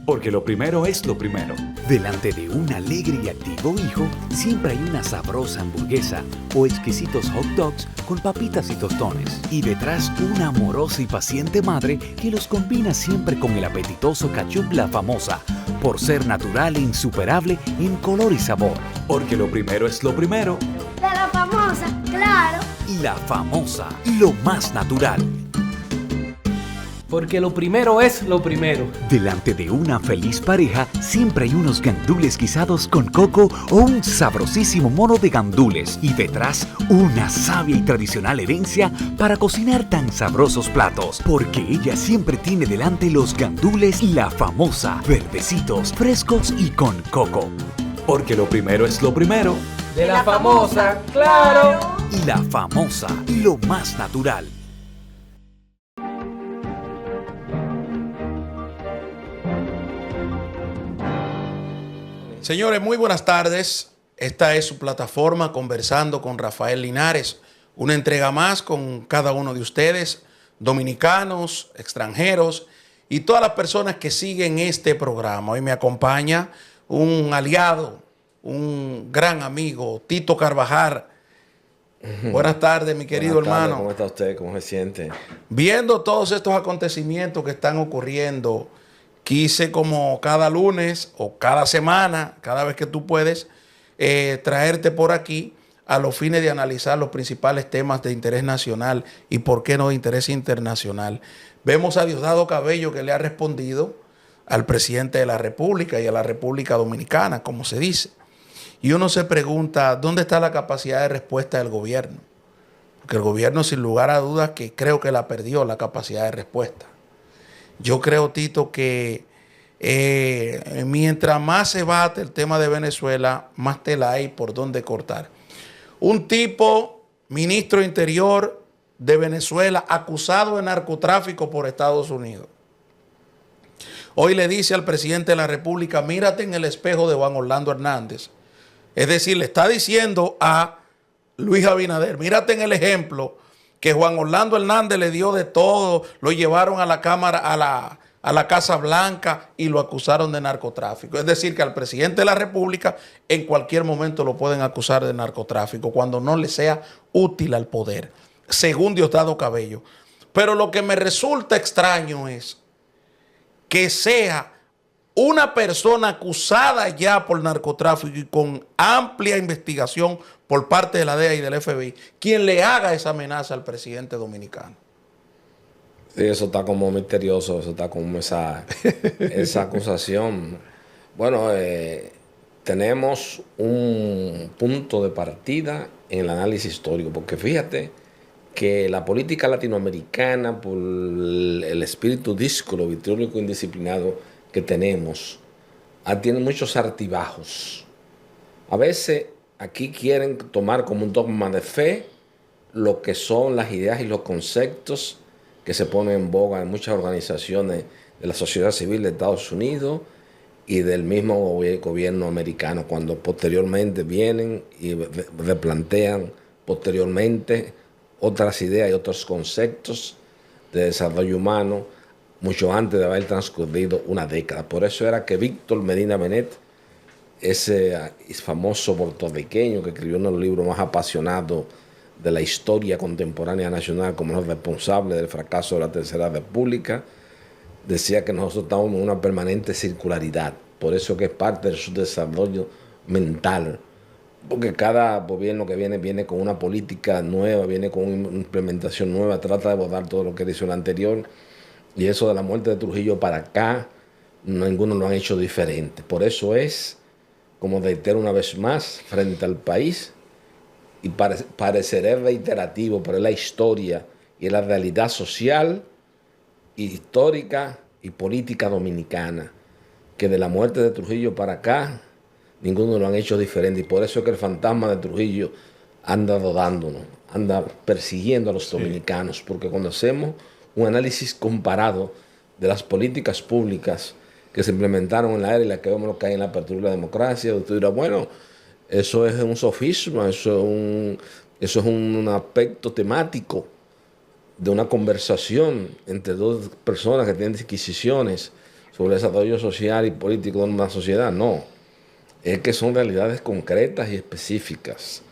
Porque lo primero es lo primero. Delante de un alegre y activo hijo, siempre hay una sabrosa hamburguesa o exquisitos hot dogs con papitas y tostones. Y detrás una amorosa y paciente madre que los combina siempre con el apetitoso ketchup La Famosa, por ser natural e insuperable en color y sabor. Porque lo primero es lo primero. De La Famosa, claro. Y La Famosa, lo más natural. Porque lo primero es lo primero. Delante de una feliz pareja, siempre hay unos gandules guisados con coco o un sabrosísimo mono de gandules. Y detrás, una sabia y tradicional herencia para cocinar tan sabrosos platos. Porque ella siempre tiene delante los gandules La Famosa, verdecitos, frescos y con coco. Porque lo primero es lo primero. De La Famosa, claro. Y La Famosa, lo más natural. Señores, muy buenas tardes. Esta es su plataforma Conversando con Rafael Linares. Una entrega más con cada uno de ustedes, dominicanos, extranjeros y todas las personas que siguen este programa. Hoy me acompaña un aliado, un gran amigo, Tito Carvajal. Buenas tardes, mi querido hermano. ¿Cómo está usted? ¿Cómo se siente? Viendo todos estos acontecimientos que están ocurriendo, quise como cada lunes o cada semana, cada vez que tú puedes, traerte por aquí a los fines de analizar los principales temas de interés nacional y por qué no de interés internacional. Vemos a Diosdado Cabello que le ha respondido al presidente de la República y a la República Dominicana, como se dice. Y uno se pregunta, ¿dónde está la capacidad de respuesta del gobierno? Porque el gobierno, sin lugar a dudas, que creo que la perdió, la capacidad de respuesta. Yo creo, Tito, que mientras más se bate el tema de Venezuela, más tela hay por dónde cortar. Un tipo, ministro de Interior de Venezuela, acusado de narcotráfico por Estados Unidos. Hoy le dice al presidente de la República, mírate en el espejo de Juan Orlando Hernández. Es decir, le está diciendo a Luis Abinader, mírate en el ejemplo que Juan Orlando Hernández le dio de todo, lo llevaron a la Cámara, a la Casa Blanca y lo acusaron de narcotráfico. Es decir, que al presidente de la República en cualquier momento lo pueden acusar de narcotráfico cuando no le sea útil al poder, según Diosdado Cabello. Pero lo que me resulta extraño es que sea una persona acusada ya por narcotráfico y con amplia investigación por parte de la DEA y del FBI, quien le haga esa amenaza al presidente dominicano. Sí, eso está como misterioso, eso está como esa acusación. Bueno, tenemos un punto de partida en el análisis histórico, porque fíjate que la política latinoamericana, por el espíritu díscolo, vitriólico, indisciplinado que tenemos, tiene muchos altibajos. A veces aquí quieren tomar como un dogma de fe lo que son las ideas y los conceptos que se ponen en boga en muchas organizaciones de la sociedad civil de Estados Unidos y del mismo gobierno americano, cuando posteriormente vienen y replantean posteriormente otras ideas y otros conceptos de desarrollo humano mucho antes de haber transcurrido una década. Por eso era que Víctor Medina Benet, ese famoso puertorriqueño que escribió uno de los libros más apasionados de la historia contemporánea nacional como el responsable del fracaso de la Tercera República, decía que nosotros estamos en una permanente circularidad. Por eso que es parte de su desarrollo mental. Porque cada gobierno que viene con una política nueva, viene con una implementación nueva, trata de abordar todo lo que hizo el anterior. Y eso de la muerte de Trujillo para acá, ninguno lo han hecho diferente. Por eso es, como reitero una vez más, frente al país, y pareceré reiterativo, pero es la historia y es la realidad social, histórica y política dominicana, que de la muerte de Trujillo para acá, ninguno lo han hecho diferente. Y por eso es que el fantasma de Trujillo anda rodándonos, anda persiguiendo a los dominicanos, porque cuando hacemos un análisis comparado de las políticas públicas que se implementaron en la era y la que vemos lo que hay en la apertura de la democracia, usted dirá, bueno, eso es un sofisma, eso es un aspecto temático de una conversación entre dos personas que tienen disquisiciones sobre el desarrollo social y político de una sociedad, no. Es que son realidades concretas y específicas.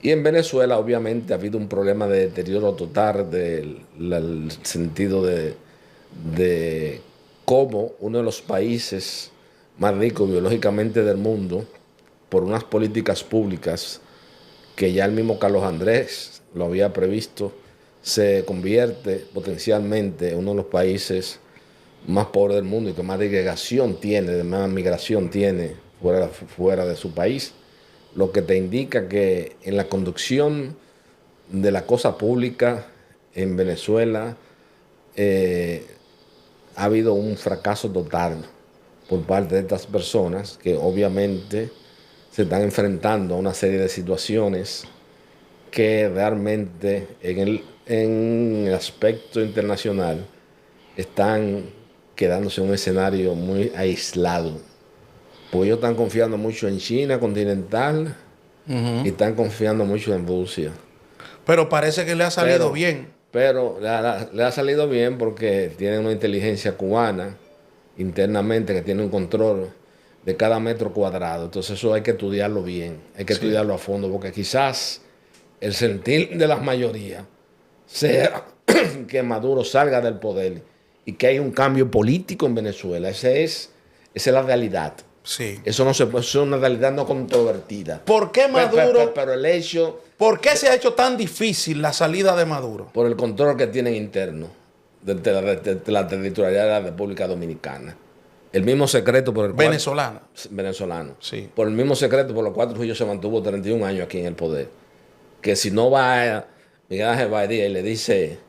Y en Venezuela, obviamente, ha habido un problema de deterioro total del sentido de cómo uno de los países más ricos biológicamente del mundo, por unas políticas públicas que ya el mismo Carlos Andrés lo había previsto, se convierte potencialmente en uno de los países más pobres del mundo y que más segregación tiene, más migración tiene fuera de su país, lo que te indica que en la conducción de la cosa pública en Venezuela ha habido un fracaso total por parte de estas personas que obviamente se están enfrentando a una serie de situaciones que realmente en el aspecto internacional están quedándose en un escenario muy aislado. Porque ellos están confiando mucho en China continental y están confiando mucho en Rusia. Pero parece que le ha salido bien. Pero le ha salido bien porque tienen una inteligencia cubana internamente que tiene un control de cada metro cuadrado. Entonces eso hay que estudiarlo bien, hay que estudiarlo a fondo, porque quizás el sentir de las mayorías sea que Maduro salga del poder y que hay un cambio político en Venezuela. Esa es la realidad. Sí. Eso es una realidad no controvertida. ¿Por qué Maduro? Pero el hecho... ¿Por qué se ha hecho tan difícil la salida de Maduro? Por el control que tienen interno de la territorialidad de la República Dominicana. El mismo secreto por el cual... Venezolano. Sí. Por el mismo secreto por el cual Trujillo se mantuvo 31 años aquí en el poder. Que si no va Miguel Ángel Baidía y le dice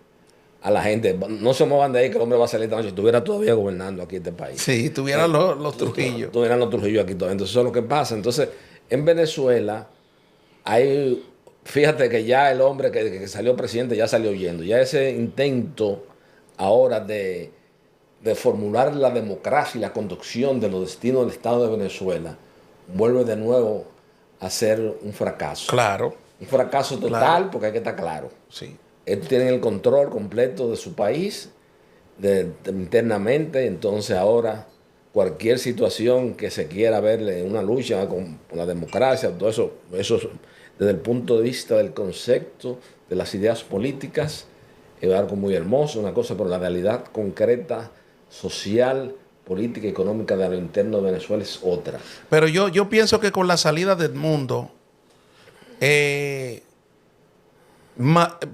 a la gente, no se muevan de ahí que el hombre va a salir esta noche, estuviera todavía gobernando aquí este país. Sí, tuvieran los Trujillos. Tuvieran los Trujillos aquí todavía. Entonces eso es lo que pasa. Entonces, en Venezuela hay... Fíjate que ya el hombre que salió presidente ya salió huyendo. Ya ese intento ahora de formular la democracia y la conducción de los destinos del Estado de Venezuela vuelve de nuevo a ser un fracaso. Claro. Un fracaso total, claro. Porque hay que estar claro. Sí. Ellos tienen el control completo de su país internamente, entonces ahora cualquier situación que se quiera verle en una lucha con la democracia, todo eso desde el punto de vista del concepto, de las ideas políticas, es algo muy hermoso, una cosa, pero la realidad concreta, social, política y económica de lo interno de Venezuela es otra. Pero yo pienso que con la salida del mundo,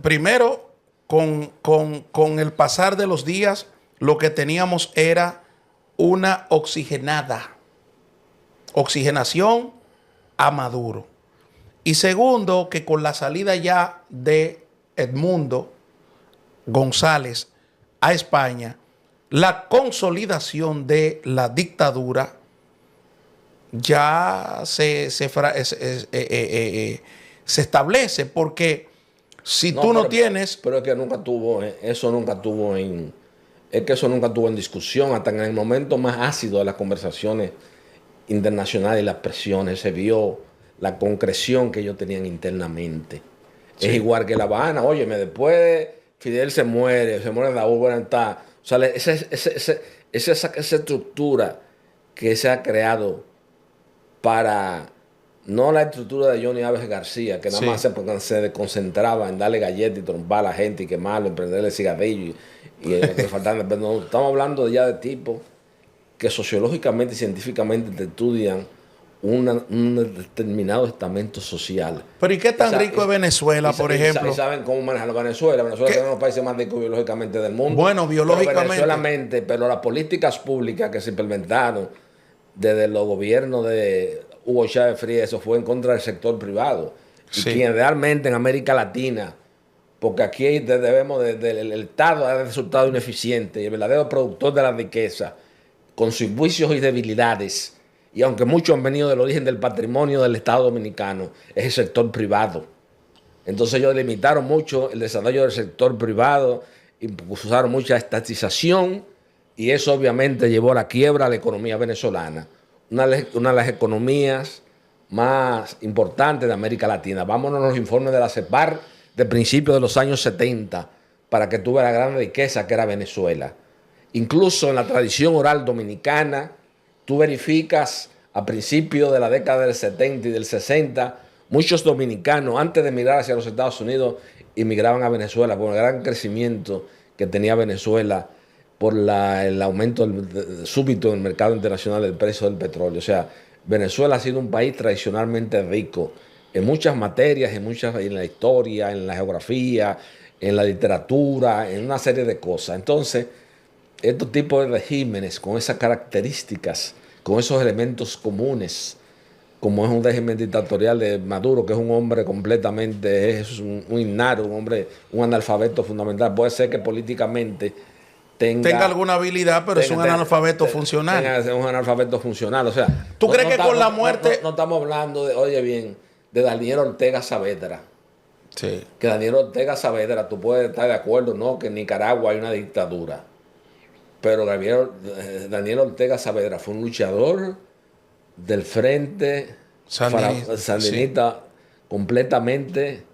primero, con el pasar de los días, lo que teníamos era una oxigenación a Maduro. Y segundo, que con la salida ya de Edmundo González a España, la consolidación de la dictadura ya se establece, porque si tú no tienes... Pero es que eso nunca tuvo en discusión, hasta en el momento más ácido de las conversaciones internacionales y las presiones, se vio la concreción que ellos tenían internamente. Sí. Es igual que La Habana, óyeme, después Fidel se muere Raúl Buenantá. O sea, esa estructura que se ha creado para, no la estructura de Johnny Aves García, que nada más se concentraba en darle galletas y trombar a la gente y quemarlo, y prenderle cigarrillo y que faltaba. Pero no, estamos hablando ya de tipos que sociológicamente y científicamente te estudian un determinado estamento social. Pero ¿y qué tan rico es Venezuela, por ejemplo? ¿Saben cómo manejan Venezuela? Venezuela es uno de los países más ricos biológicamente del mundo. Bueno, biológicamente. Pero las políticas públicas que se implementaron desde los gobiernos de Hugo Chávez Frías, eso fue en contra del sector privado. Y quien realmente en América Latina, porque aquí debemos el Estado ha resultado ineficiente y el verdadero productor de la riqueza, con sus vicios y debilidades, y aunque muchos han venido del origen del patrimonio del Estado dominicano, es el sector privado. Entonces ellos limitaron mucho el desarrollo del sector privado, impulsaron mucha estatización y eso obviamente llevó a la quiebra a la economía venezolana. Una de las economías más importantes de América Latina. Vámonos a los informes de la CEPAR de principios de los años 70 para que tuviera la gran riqueza que era Venezuela. Incluso en la tradición oral dominicana, tú verificas a principios de la década del 70 y del 60, muchos dominicanos, antes de emigrar hacia los Estados Unidos, emigraban a Venezuela por el gran crecimiento que tenía Venezuela por el aumento súbito en el mercado internacional del precio del petróleo. O sea, Venezuela ha sido un país tradicionalmente rico en muchas materias, en la historia, en la geografía, en la literatura, en una serie de cosas. Entonces, estos tipos de regímenes con esas características, con esos elementos comunes, como es un régimen dictatorial de Maduro, que es un hombre completamente, es un innato, un analfabeto fundamental. Puede ser que políticamente tenga alguna habilidad, pero es un analfabeto funcional. Es un analfabeto funcional. O sea, ¿tú crees que con la muerte? No estamos hablando de, oye bien, de Daniel Ortega Saavedra. Sí. Que Daniel Ortega Saavedra, tú puedes estar de acuerdo, no, que en Nicaragua hay una dictadura. Pero Daniel Ortega Saavedra fue un luchador del frente sandinista completamente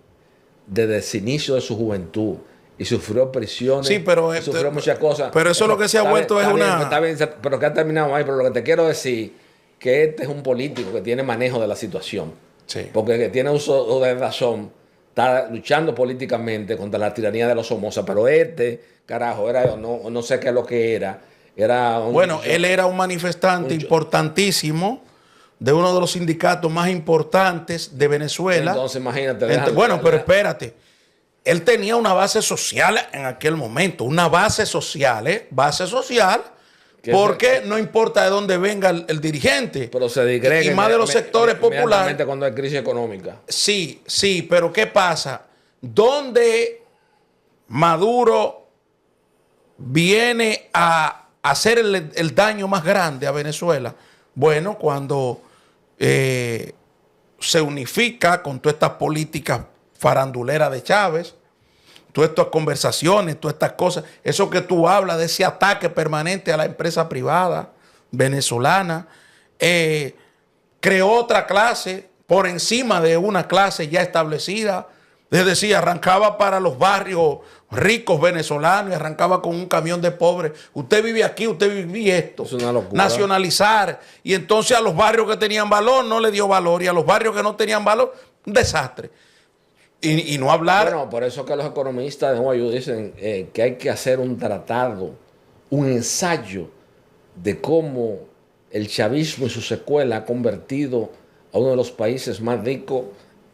desde el inicio de su juventud. Y sufrió prisiones, sí, pero sufrió muchas cosas. Pero eso lo que se ha vuelto es una... Está bien, pero que ha terminado ahí. Pero lo que te quiero decir, que este es un político que tiene manejo de la situación. Sí. Porque que tiene uso de razón, está luchando políticamente contra la tiranía de los Somoza. Pero carajo, no sé qué es lo que era. Él era un manifestante importantísimo de uno de los sindicatos más importantes de Venezuela. Entonces, imagínate. Pero espérate. Él tenía una base social en aquel momento. Una base social, Base social, porque no importa de dónde venga el dirigente. Pero se disgrega. Y más de los sectores populares. Cuando hay crisis económica. Sí, pero ¿qué pasa? ¿Dónde Maduro viene a hacer el daño más grande a Venezuela? Bueno, cuando se unifica con todas estas políticas faranduleras de Chávez, todas estas conversaciones, todas estas cosas, eso que tú hablas de ese ataque permanente a la empresa privada venezolana, creó otra clase por encima de una clase ya establecida. Es decir, arrancaba para los barrios ricos venezolanos y arrancaba con un camión de pobres. Usted vive aquí, usted vive esto. Es una locura. Nacionalizar. Y entonces a los barrios que tenían valor no le dio valor. Y a los barrios que no tenían valor, un desastre. Y no hablar... Bueno, por eso que los economistas de Nueva York dicen que hay que hacer un tratado, un ensayo de cómo el chavismo y su secuela ha convertido a uno de los países más ricos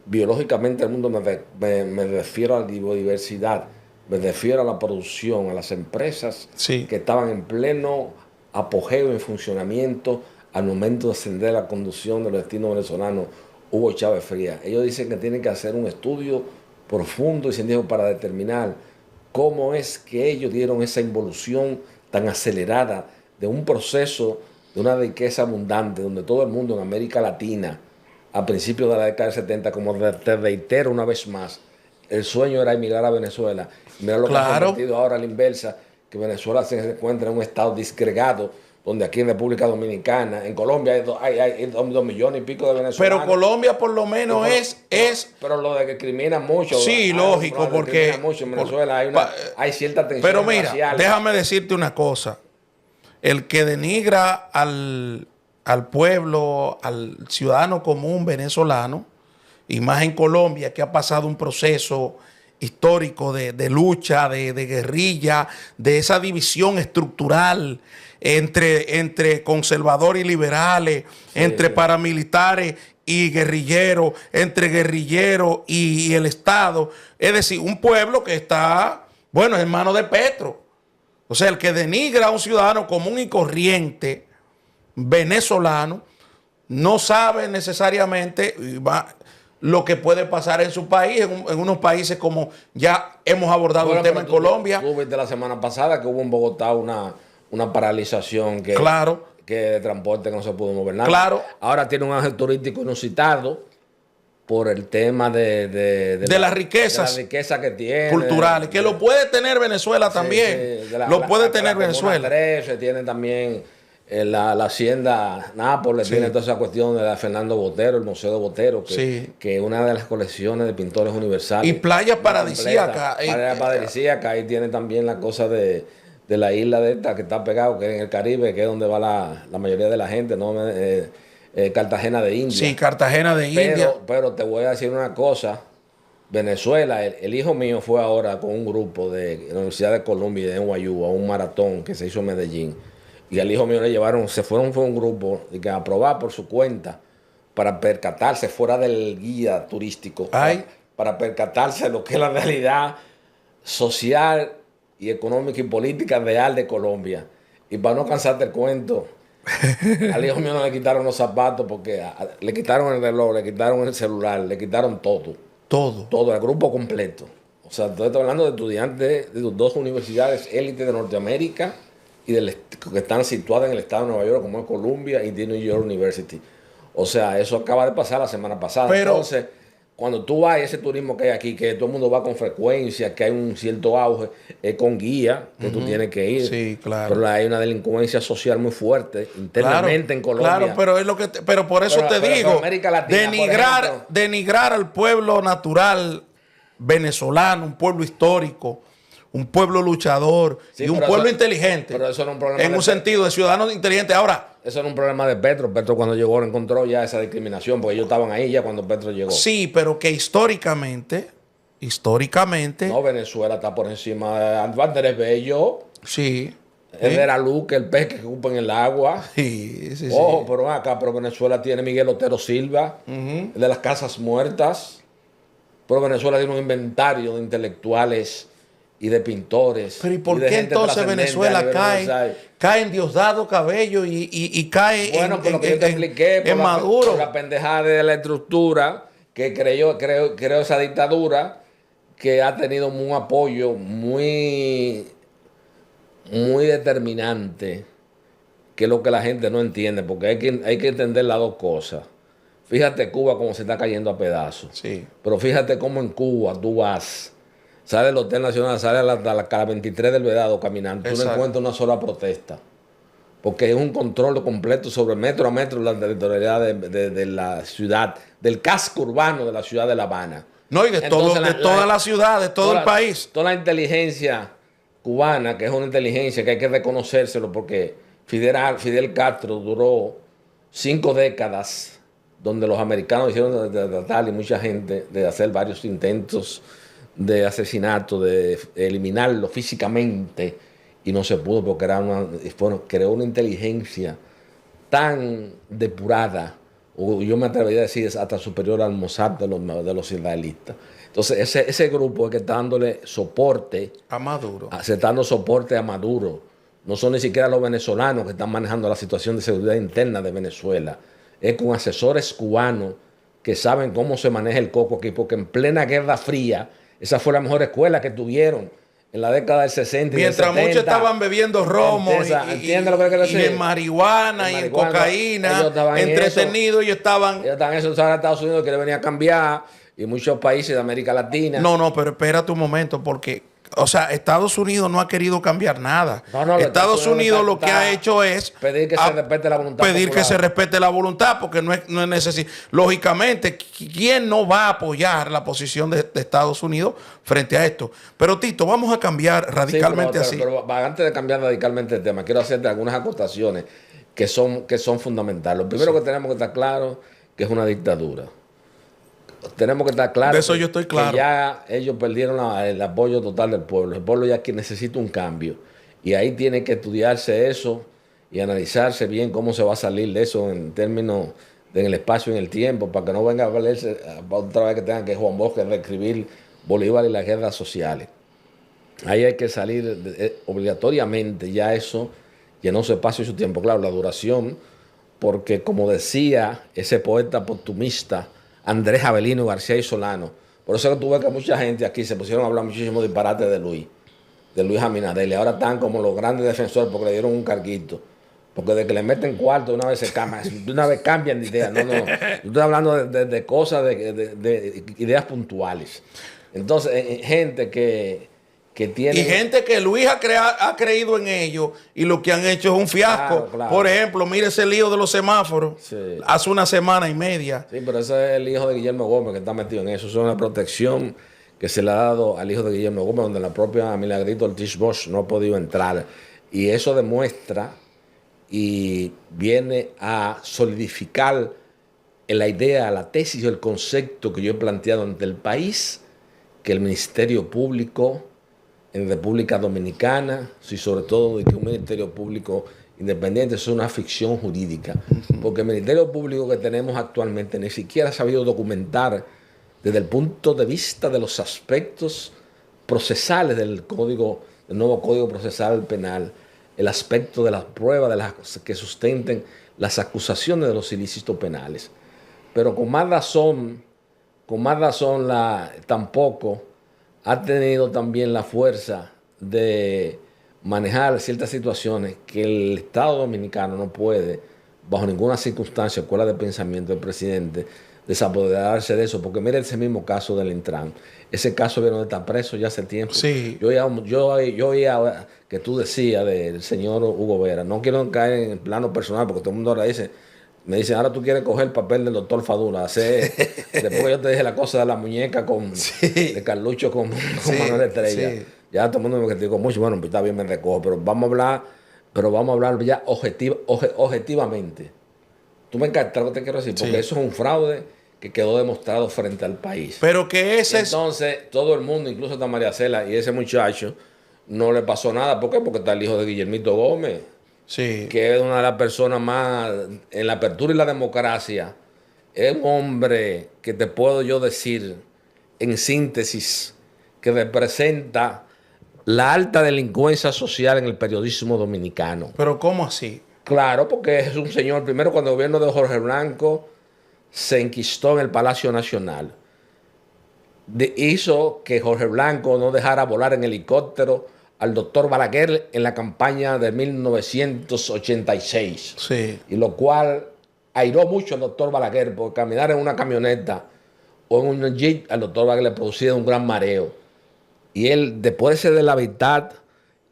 biológicamente del mundo. Me refiero a la biodiversidad, me refiero a la producción, a las empresas que estaban en pleno apogeo en funcionamiento al momento de ascender la conducción de los destinos venezolanos. Hugo Chávez Frías. Ellos dicen que tienen que hacer un estudio profundo y científico para determinar cómo es que ellos dieron esa involución tan acelerada de un proceso de una riqueza abundante, donde todo el mundo en América Latina, a principios de la década del 70, como te reitero una vez más, el sueño era emigrar a Venezuela. Mira lo que ha convertido ahora a la inversa, que Venezuela se encuentra en un estado disgregado, donde aquí en República Dominicana, en Colombia hay 2 millones y pico de venezolanos. Pero Colombia por lo menos Pero lo de que discriminan mucho. Sí, lógico, porque... Mucho. En Venezuela hay cierta tensión Pero mira, racial. déjame decirte una cosa. El que denigra al pueblo, al ciudadano común venezolano, y más en Colombia, que ha pasado un proceso histórico de lucha, de guerrilla, de esa división estructural entre conservadores y liberales, entre paramilitares y guerrilleros, entre guerrilleros y el Estado. Es decir, un pueblo que está, bueno, en manos de Petro. O sea, el que denigra a un ciudadano común y corriente venezolano no sabe necesariamente lo que puede pasar en su país, en unos países como ya hemos abordado el tema en Colombia. Tú viste la semana pasada que hubo en Bogotá una paralización que de transporte que no se pudo mover nada. Claro. Ahora tiene un ángel turístico inusitado por el tema de las riquezas. De la riqueza que tiene. Culturales, que lo puede tener Venezuela también. Lo puede tener Venezuela. Tiene también la hacienda Nápoles, tiene toda esa cuestión de la Fernando Botero, el Museo de Botero, que es una de las colecciones de pintores universales. Y playas paradisíacas. Playas paradisíacas. Ahí tiene también la cosa de de la isla de esta que está pegado, que es en el Caribe, que es donde va la mayoría de la gente, ¿no? Cartagena de India. Sí, Cartagena de India. Pero te voy a decir una cosa. Venezuela, el hijo mío fue ahora con un grupo de la Universidad de Columbia y de NYU a un maratón que se hizo en Medellín. Y al hijo mío le llevaron, fue un grupo que a probar por su cuenta para percatarse fuera del guía turístico, para percatarse de lo que es la realidad social y económica y política real de Colombia. Y para no cansarte el cuento, al hijo mío no le quitaron los zapatos porque le quitaron el reloj, le quitaron el celular, le quitaron todo. Todo, el grupo completo. O sea, estoy hablando de estudiantes de dos universidades élite de Norteamérica y que están situadas en el estado de Nueva York, como es Columbia y New York University. O sea, eso acaba de pasar la semana pasada. Pero, entonces, cuando tú vas a ese turismo que hay aquí, que todo el mundo va con frecuencia, que hay un cierto auge, es con guía, que tú tienes que ir. Sí, claro. Pero hay una delincuencia social muy fuerte internamente en Colombia. Claro, pero es lo que pero por eso te digo, América Latina, denigrar al pueblo natural venezolano, un pueblo histórico, un pueblo luchador y un pueblo inteligente. Pero eso no es un problema. En un sentido de ciudadanos inteligentes. Ahora, eso era un problema de Petro. Petro cuando llegó encontró ya esa discriminación, porque ellos estaban ahí ya cuando Petro llegó. Sí, pero que históricamente. No, Venezuela está por encima de Andrés Bello. Sí. Es de la luz, que el pez que ocupa en el agua. Sí. Ojo, pero acá, pero Venezuela tiene Miguel Otero Silva, de las casas muertas. Pero Venezuela tiene un inventario de intelectuales y de pintores. Pero ¿y por qué entonces Venezuela cae en Diosdado Cabello y cae en Maduro? Por la pendejada de la estructura que creó esa dictadura, que ha tenido un apoyo muy determinante, que es lo que la gente no entiende, porque hay que entender las dos cosas. Fíjate Cuba cómo se está cayendo a pedazos. Sí. Pero fíjate cómo en Cuba tú vas, sales del Hotel Nacional, sales a la 23 del Vedado caminando, tú no encuentras una sola protesta. Porque es un control completo sobre metro a metro la territorialidad de la ciudad, del casco urbano de la ciudad de La Habana. No, y de toda la ciudad, de todo el país. Toda la inteligencia cubana, que es una inteligencia que hay que reconocérselo, porque Fidel Castro duró 5 décadas donde los americanos hicieron de tratar y mucha gente de hacer varios intentos de asesinato, de eliminarlo físicamente, y no se pudo porque creó una inteligencia tan depurada, o yo me atrevería a decir hasta superior al Mossad de los israelitas. Entonces ese grupo es que está dándole soporte a Maduro. Se está dando soporte a Maduro. No son ni siquiera los venezolanos que están manejando la situación de seguridad interna de Venezuela. Es con asesores cubanos que saben cómo se maneja el coco aquí, porque en plena Guerra Fría, esa fue la mejor escuela que tuvieron en la década del 60 y mientras del 70. Muchos estaban bebiendo romo ¿entiendes lo que quiero decir? Y en marihuana y en cocaína, entretenidos, ellos estaban en Estados Unidos, que le venía a cambiar, y muchos países de América Latina. No, pero espérate un momento, porque o sea, Estados Unidos no ha querido cambiar nada. Estados Unidos lo que ha hecho es pedir que se respete la voluntad popular. Que se respete la voluntad, porque no es necesario. Lógicamente, ¿quién no va a apoyar la posición de Estados Unidos frente a esto? Pero Tito, vamos a cambiar radicalmente así. Pero antes de cambiar radicalmente el tema, quiero hacerte algunas acotaciones que son fundamentales. Lo primero que tenemos que estar claro que es una dictadura. Tenemos que estar claros. De eso yo estoy claro. Que ya ellos perdieron el apoyo total del pueblo. El pueblo ya que necesita un cambio. Y ahí tiene que estudiarse eso y analizarse bien cómo se va a salir de eso en términos en el espacio y en el tiempo, para que no venga a valerse otra vez que tengan que Juan Bosch reescribir Bolívar y las guerras sociales. Ahí hay que salir obligatoriamente, ya eso llenó su espacio y su tiempo. Claro, la duración, porque como decía ese poeta postumista Andrés Avelino García y Solano, por eso que tú ves que mucha gente aquí se pusieron a hablar muchísimo disparate de Luis Abinader, y ahora están como los grandes defensores porque le dieron un carguito. Porque de que le meten cuarto, de una vez cambian de idea. No. Yo estoy hablando de cosas, de ideas puntuales. Entonces, gente que tiene... Y gente que Luis ha creído en ellos y lo que han hecho es un fiasco. Claro. Por ejemplo, mire ese lío de los semáforos. Sí. Hace una semana y media. Sí, pero ese es el hijo de Guillermo Gómez que está metido en eso. Es una protección que se le ha dado al hijo de Guillermo Gómez, donde la propia Milagrito Ortiz Bosch no ha podido entrar. Y eso demuestra y viene a solidificar la idea, la tesis o el concepto que yo he planteado ante el país, que el Ministerio Público en República Dominicana, y sobre todo de que un Ministerio Público independiente es una ficción jurídica, porque el Ministerio Público que tenemos actualmente ni siquiera ha sabido documentar desde el punto de vista de los aspectos procesales del nuevo Código Procesal Penal, el aspecto de las pruebas que sustenten las acusaciones de los ilícitos penales. Pero con más razón tampoco ha tenido también la fuerza de manejar ciertas situaciones que el Estado Dominicano no puede, bajo ninguna circunstancia, escuela de pensamiento del presidente, desapoderarse de eso. Porque mira ese mismo caso del Intran. Ese caso vieron de estar preso ya hace tiempo. Sí. Yo oía que tú decías del señor Hugo Vera. No quiero caer en el plano personal porque todo el mundo ahora me dice, ahora tú quieres coger el papel del doctor Fadula. Después yo te dije la cosa de la muñeca de Carlucho con Manuel Estrella. Sí. Ya todo el mundo me criticó mucho. Bueno, pues está bien, me recojo. Pero vamos a hablar ya objetivamente. Tú me encantas lo que te quiero decir, porque eso es un fraude que quedó demostrado frente al país. Pero que Entonces, todo el mundo, incluso hasta María Cela y ese muchacho, no le pasó nada. ¿Por qué? Porque está el hijo de Guillermito Gómez, que es una de las personas más, en la apertura y la democracia, es un hombre que te puedo yo decir, en síntesis, que representa la alta delincuencia social en el periodismo dominicano. ¿Pero cómo así? Claro, porque es un señor, primero cuando el gobierno de Jorge Blanco se enquistó en el Palacio Nacional, hizo que Jorge Blanco no dejara volar en helicóptero al doctor Balaguer en la campaña de 1986. Sí. Y lo cual airó mucho al doctor Balaguer, porque caminar en una camioneta o en un jeep al doctor Balaguer le producía un gran mareo. Y él, después de la verdad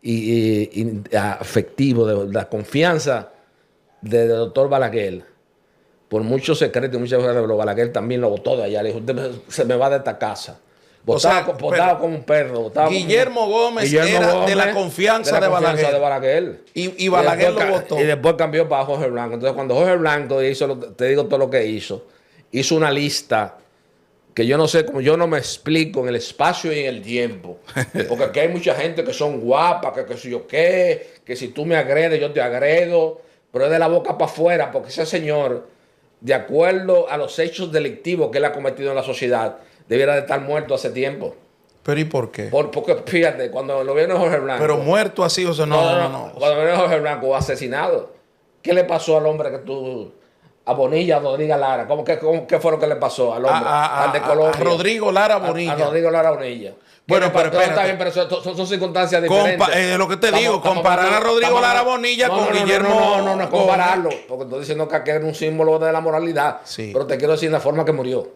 y afectivo, de la confianza del doctor Balaguer, por muchos secretos y muchas cosas, pero Balaguer también lo botó de allá. Le dijo, usted se me va de esta casa. Botaba como un perro. Guillermo Gómez era de la confianza de Balaguer. Y Balaguer lo votó. Y después cambió para Jorge Blanco. Entonces, cuando Jorge Blanco hizo, te digo todo lo que hizo una lista que yo no sé, como yo no me explico en el espacio y en el tiempo. Porque aquí hay mucha gente que son guapas, que si yo qué, que si tú me agredes, yo te agredo. Pero es de la boca para afuera, porque ese señor, de acuerdo a los hechos delictivos que él ha cometido en la sociedad, debiera de estar muerto hace tiempo. ¿Pero y por qué? Porque fíjate, cuando lo vieron Jorge Blanco... Pero muerto así, o sea, no. Cuando vieron Jorge Blanco asesinado, ¿qué le pasó al hombre que tú... A Bonilla, a Rodrigo Lara? ¿Qué fue lo que le pasó al hombre? Al de Colombia. A Rodrigo Lara Bonilla. A Rodrigo Lara Bonilla. Bueno, pero está bien, pero son circunstancias diferentes. Lo que te digo, comparar a Rodrigo Lara Bonilla con Guillermo... No, compararlo. Porque estoy diciendo que aquel era un símbolo de la moralidad. Sí. Pero te quiero decir la forma que murió.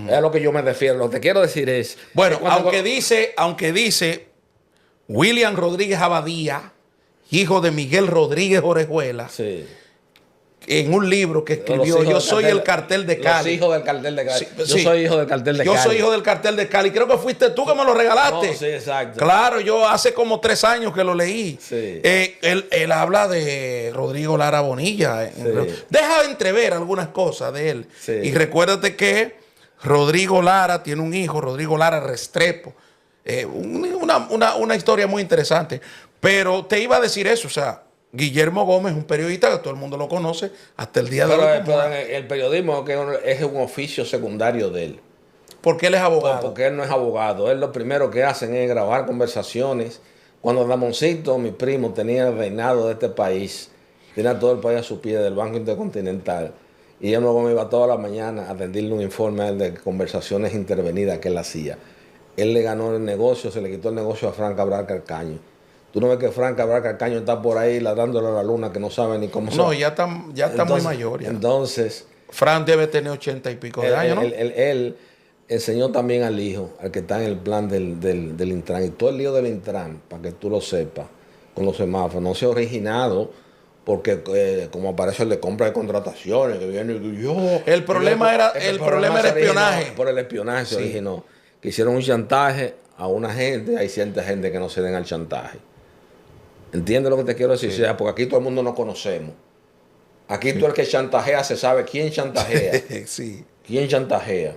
Es a lo que yo me refiero. Lo que te quiero decir es... Bueno, aunque dice William Rodríguez Abadía, hijo de Miguel Rodríguez Orejuela, sí, en un libro que escribió, Yo soy el cartel de Cali. Los hijos del cartel de Cali. Yo soy hijo del cartel de Cali. Yo soy hijo del cartel de Cali. Creo que fuiste tú que me lo regalaste. No, sí, exacto. Claro, yo hace como 3 años que lo leí. Sí. Él habla de Rodrigo Lara Bonilla. Sí. Deja de entrever algunas cosas de él. Sí. Y recuérdate que Rodrigo Lara tiene un hijo, Rodrigo Lara Restrepo. Una historia muy interesante. Pero te iba a decir eso, o sea, Guillermo Gómez es un periodista que todo el mundo lo conoce hasta el día de hoy. Pero el periodismo es un oficio secundario de él. ¿Por qué él es abogado? Porque él no es abogado. Él lo primero que hacen es grabar conversaciones. Cuando Ramoncito, mi primo, tenía el reinado de este país, tenía todo el país a su pie del Banco Intercontinental, y Guillermo Gómez iba toda la mañana a rendirle un informe de conversaciones intervenidas que él hacía. Él le ganó el negocio, se le quitó el negocio a Fran Cabral Carcaño. Tú no ves que Fran Cabral Carcaño está por ahí ladrándole a la luna que no sabe ni cómo se... No, ya está muy mayor. Ya. Entonces... Fran debe tener 80 y pico de años, ¿no? Él enseñó también al hijo, al que está en el plan del Intran. Y todo el lío del Intran, para que tú lo sepas, con los semáforos, no se ha originado porque como aparece el de compra de contrataciones, que viene y yo... El problema era espionaje. Por el espionaje se originó. que hicieron un chantaje a una gente, hay cierta gente que no se den al chantaje. ¿Entiendes lo que te quiero decir? Sí. O sea, porque aquí todo el mundo nos conocemos. Aquí todo el que chantajea se sabe quién chantajea. Sí. ¿Quién chantajea?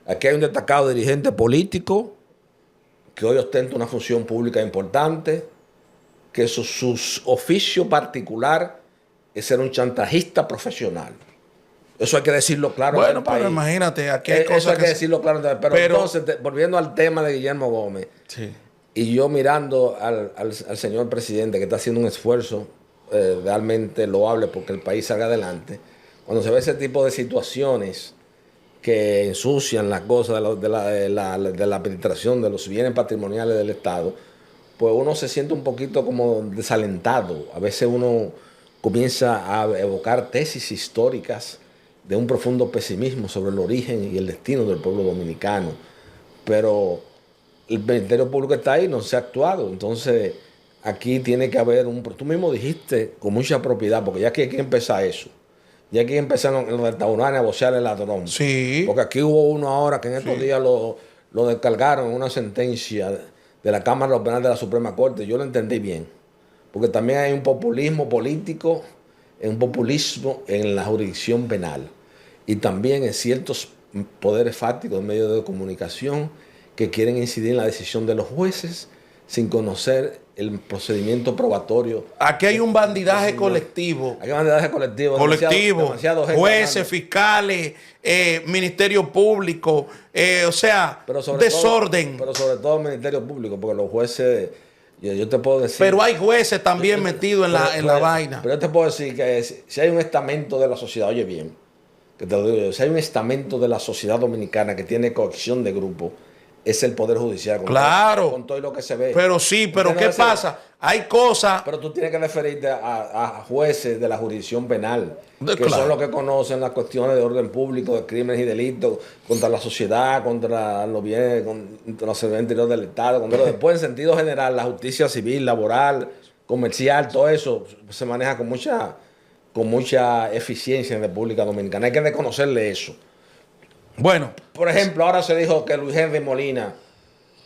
Aquí hay un destacado dirigente político que hoy ostenta una función pública importante, que su oficio particular es ser un chantajista profesional. Eso hay que decirlo claro. Bueno, pero imagínate, aquí hay cosas eso hay que decirlo claro. Pero entonces, volviendo al tema de Guillermo Gómez, sí. Y yo mirando al señor presidente que está haciendo un esfuerzo realmente loable porque el país salga adelante, cuando se ve ese tipo de situaciones que ensucian las cosas de la administración de los bienes patrimoniales del Estado, pues uno se siente un poquito como desalentado. A veces uno comienza a evocar tesis históricas de un profundo pesimismo sobre el origen y el destino del pueblo dominicano. Pero el Ministerio Público está ahí, no se ha actuado. Entonces, aquí tiene que haber tú mismo dijiste con mucha propiedad, porque ya que hay que empezar eso. Ya que empezaron en los restaurantes a bocear el ladrón. Sí. Porque aquí hubo uno ahora que en estos días lo descargaron en una sentencia de la Cámara Penal de la Suprema Corte. Yo lo entendí bien. Porque también hay un populismo político, un populismo en la jurisdicción penal. Y también en ciertos poderes fácticos en medios de comunicación que quieren incidir en la decisión de los jueces sin conocer el procedimiento probatorio. Aquí hay un bandidaje colectivo. Hay un bandidaje colectivo. Demasiado jueces, fiscales, Ministerio Público, o sea, desorden. Pero sobre todo el Ministerio Público, porque los jueces, yo te puedo decir... Pero hay jueces también metidos en la vaina. Pero yo te puedo decir que si hay un estamento de la sociedad, oye bien, que te lo digo yo, si hay un estamento de la sociedad dominicana que tiene coacción de grupo, es el Poder Judicial. Claro. Con todo lo que se ve. Pero sí, pero ¿qué pasa? Hay cosas... Pero tú tienes que referirte a jueces de la jurisdicción penal, que son los que conocen las cuestiones de orden público, de crímenes y delitos contra la sociedad, contra los bienes, contra los servicios interiores del Estado. Pero después, en sentido general, la justicia civil, laboral, comercial, todo eso se maneja con mucha eficiencia en República Dominicana. Hay que reconocerle eso. Bueno, por ejemplo, ahora se dijo que Luis Henry Molina,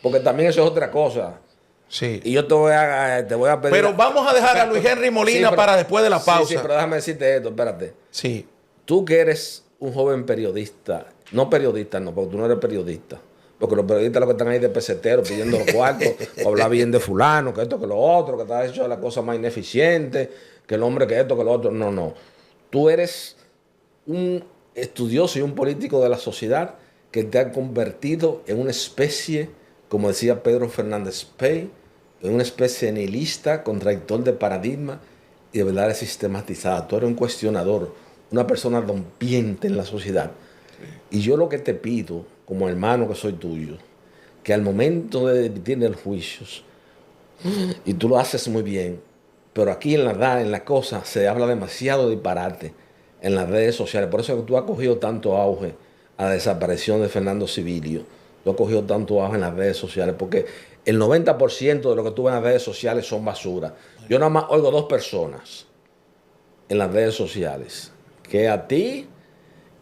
porque también eso es otra cosa. Sí. Y yo te voy a pedir... Pero vamos a dejar a Luis Henry Molina para después de la pausa. Sí, pero déjame decirte esto, espérate. Sí. Tú que eres un joven periodista, no, porque tú no eres periodista. Porque los periodistas lo que están ahí de pesetero pidiendo los cuartos, o hablar bien de fulano, que esto, que lo otro, que está hecho la cosa más ineficiente, que el hombre que esto, que lo otro. No. Tú eres un estudioso y un político de la sociedad que te ha convertido en una especie, como decía Pedro Fernández Pey, en una especie de nihilista, contradictor de paradigma y de verdades sistematizadas. Tú eres un cuestionador, una persona rompiente en la sociedad. Sí. Y yo lo que te pido, como hermano que soy tuyo, que al momento de emitir los juicios, y tú lo haces muy bien, pero aquí en la cosa se habla demasiado disparate en las redes sociales. Por eso es que tú has cogido tanto auge a la desaparición de Fernando Civilio. Tú has cogido tanto auge en las redes sociales, porque el 90% de lo que tú ves en las redes sociales son basura. Yo nada más oigo 2 personas en las redes sociales, que a ti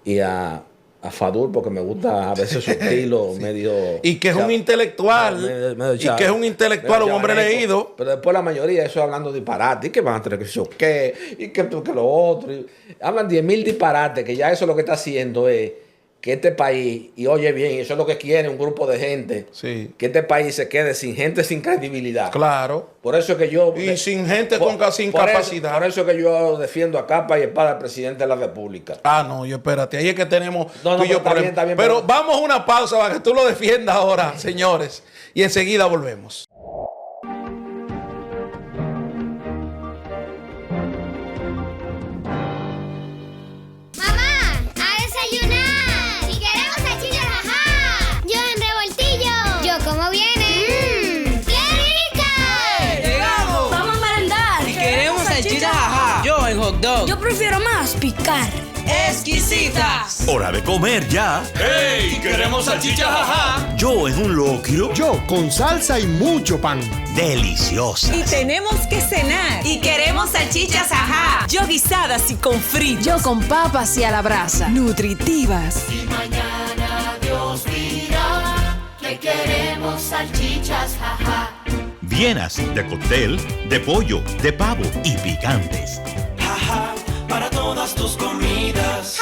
y a Fadur, porque me gusta a veces su estilo sí. medio... Y que es un intelectual, medio que es un intelectual, un hombre leído. Pero después la mayoría, eso hablando disparate, y que van a tener que eso, qué, y que lo otro. Hablan 10.000 disparates, que ya eso lo que está haciendo es que este país, y oye bien, eso es lo que quiere un grupo de gente, sí. que este país se quede sin gente sin credibilidad. Claro. Por eso es que yo... Y sin gente sin capacidad. Por eso es que yo defiendo a capa y espada al presidente de la República. No, yo espérate, ahí es que tenemos tú y yo problemas. Pero vamos a una pausa para que tú lo defiendas ahora, señores. Y enseguida volvemos. Yo prefiero más picar. Exquisitas. Hora de comer ya. ¡Ey! ¡Queremos salchichas, ajá! Yo en un locrio. Yo con salsa y mucho pan. Deliciosas. Y tenemos que cenar. Y queremos salchichas, ajá. Yo guisadas y con fritos. Yo con papas y a la brasa. Nutritivas. Y mañana Dios dirá que queremos salchichas, jaja. Vienas de cóctel, de pollo, de pavo y picantes. Jaja, para todas tus comidas.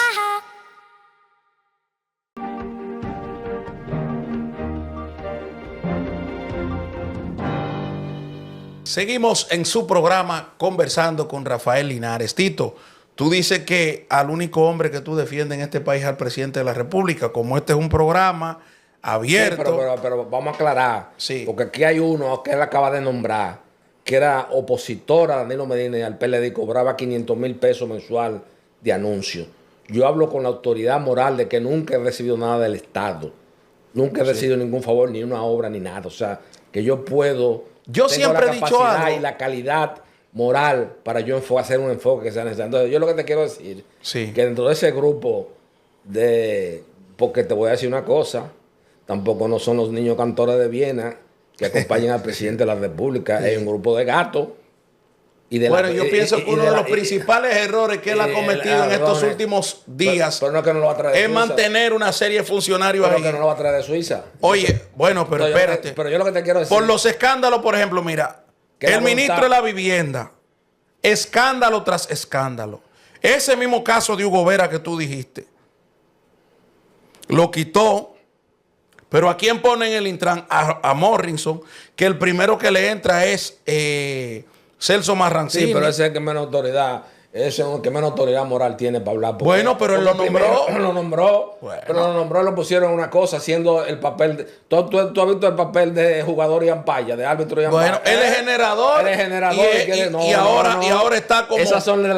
Seguimos en su programa conversando con Rafael Linares. Tito, tú dices que al único hombre que tú defiendes en este país es al presidente de la República. Como este es un programa abierto. Sí, pero vamos a aclarar. Sí. Porque aquí hay uno que él acaba de nombrar, que era opositor a Danilo Medina y al PLD y cobraba 500 mil pesos mensual de anuncio. Yo hablo con la autoridad moral de que nunca he recibido nada del Estado. Nunca he recibido ningún favor, ni una obra, ni nada. O sea, que yo puedo... Yo siempre he dicho algo. Y la calidad moral para yo hacer un enfoque que sea necesario. Entonces, yo lo que te quiero decir, que dentro de ese grupo porque te voy a decir una cosa, tampoco no son los niños cantores de Viena que acompañan al presidente de la República. Hay un grupo de gatos. Bueno, yo pienso que uno de los principales errores que él ha cometido en estos últimos días pero no es que no lo va a traer de es Suiza. Mantener una serie de funcionarios Pero ahí. que no lo va a traer de Suiza. Oye, bueno, pero espérate. Pero yo lo que te quiero decir... Por los escándalos, por ejemplo, mira, el ministro de la Vivienda, escándalo tras escándalo. Ese mismo caso de Hugo Vera que tú dijiste, lo quitó, pero ¿a quién pone en el Intran? A Morrison, que el primero que le entra es Celso Marrancini. Sí, pero ese es el que menos autoridad, ese es el que menos autoridad moral tiene para hablar. Bueno, pero él lo nombró. Lo nombró, bueno. Pero lo nombró y lo pusieron en una cosa, haciendo el papel de... ¿Tú has visto el papel de jugador y ampalla, de árbitro y ampalla? Bueno, él es generador. Él es generador. Y ahora está como... Esas son de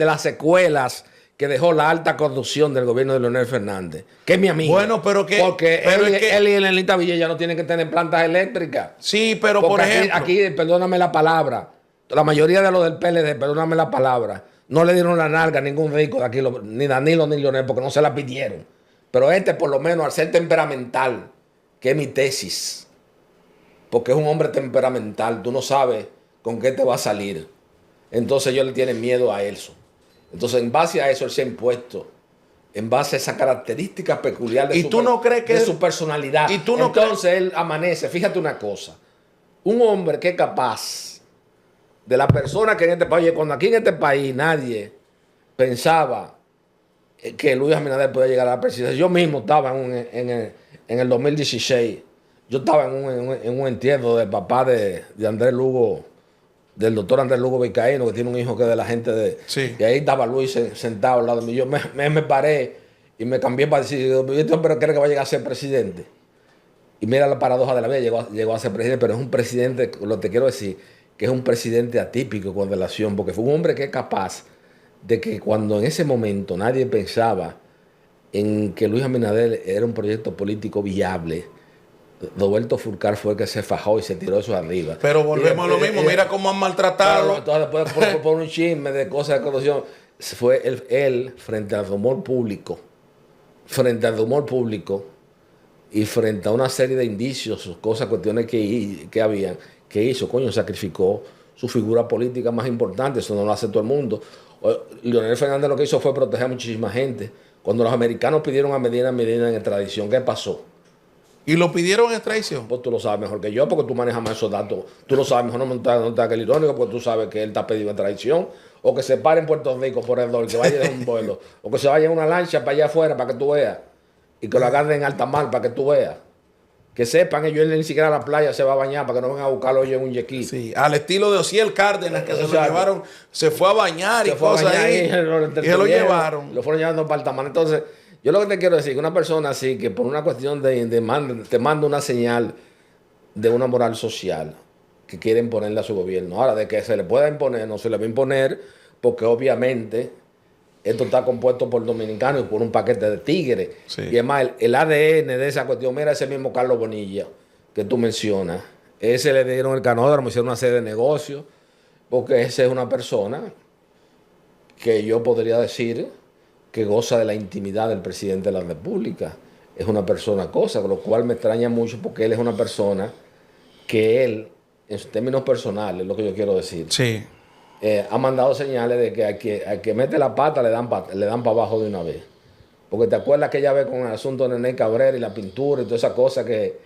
las secuelas que dejó la alta conducción del gobierno de Leonel Fernández, que es mi amigo. Bueno, pero que... Porque él y Elenita Villella no tienen que tener plantas eléctricas. Sí, pero porque por ejemplo... Aquí, perdóname la palabra, la mayoría de los del PLD, perdóname la palabra, no le dieron la nalga a ningún rico de aquí, ni Danilo ni Leonel, porque no se la pidieron. Pero por lo menos, al ser temperamental, que es mi tesis, porque es un hombre temperamental, tú no sabes con qué te va a salir. Entonces ellos le tienen miedo a eso. Entonces, en base a eso, él se ha impuesto, en base a esa característica peculiar de, su personalidad. ¿Y tú no Entonces, él amanece. Fíjate una cosa. Un hombre que es capaz de la persona que en este país, cuando aquí en este país nadie pensaba que Luis Abinader podía llegar a la presidencia. Yo mismo estaba en el 2016. Yo estaba en un entierro del papá de Andrés Lugo, del doctor Andrés Lugo Vizcaíno, que tiene un hijo que es de la gente de... Sí. Y ahí estaba Luis sentado al lado de mí. Yo me paré y me cambié para decir, este hombre cree que va a llegar a ser presidente. Y mira la paradoja de la vida, llegó a ser presidente, pero es un presidente, lo que te quiero decir, que es un presidente atípico con relación, porque fue un hombre que es capaz de que cuando en ese momento nadie pensaba en que Luis Abinader era un proyecto político viable, Roberto Fulcar fue el que se fajó y se tiró eso arriba. Pero volvemos a lo mismo, mira cómo han maltratado. Entonces, después por un chisme de cosas de corrupción, fue él frente al rumor público, y frente a una serie de indicios, cosas, cuestiones que habían, que hizo, sacrificó su figura política más importante. Eso no lo hace todo el mundo. Leonel Fernández lo que hizo fue proteger a muchísima gente. Cuando los americanos pidieron a Medina en extradición, ¿qué pasó? ¿Y lo pidieron en extradición? Pues tú lo sabes mejor que yo, porque tú manejas más esos datos. Tú lo sabes mejor, no está aquel irónico, porque tú sabes que él está pedido en extradición. O que se pare en Puerto Rico por error, que vaya en un vuelo. O que se vaya en una lancha para allá afuera para que tú veas. Y que lo agarren en alta mar para que tú veas. Que sepan, ellos ni siquiera a la playa se va a bañar para que no vengan a buscarlo hoy en un yequí. Sí, al estilo de Ociel Cárdenas, que se lo llevaron, se fue a bañar y cosas ahí. Y se lo llevaron. Lo fueron llevando para alta mar. Entonces, yo lo que te quiero decir, que una persona así, que por una cuestión te manda una señal de una moral social que quiere imponerle a su gobierno. Ahora, de que se le pueda imponer, no se le va a imponer, porque obviamente esto está compuesto por dominicanos y por un paquete de tigres. Sí. Y además, el ADN de esa cuestión, mira ese mismo Carlos Bonilla que tú mencionas. Ese le dieron el canódromo, hicieron una serie de negocios, porque esa es una persona que yo podría decir que goza de la intimidad del presidente de la República. Es una persona cosa, con lo cual me extraña mucho, porque él es una persona que él, en sus términos personales, es lo que yo quiero decir. Sí. Ha mandado señales de que al que mete la pata le dan para abajo de una vez. Porque te acuerdas aquella vez con el asunto de Nene Cabrera y la pintura y toda esa cosa que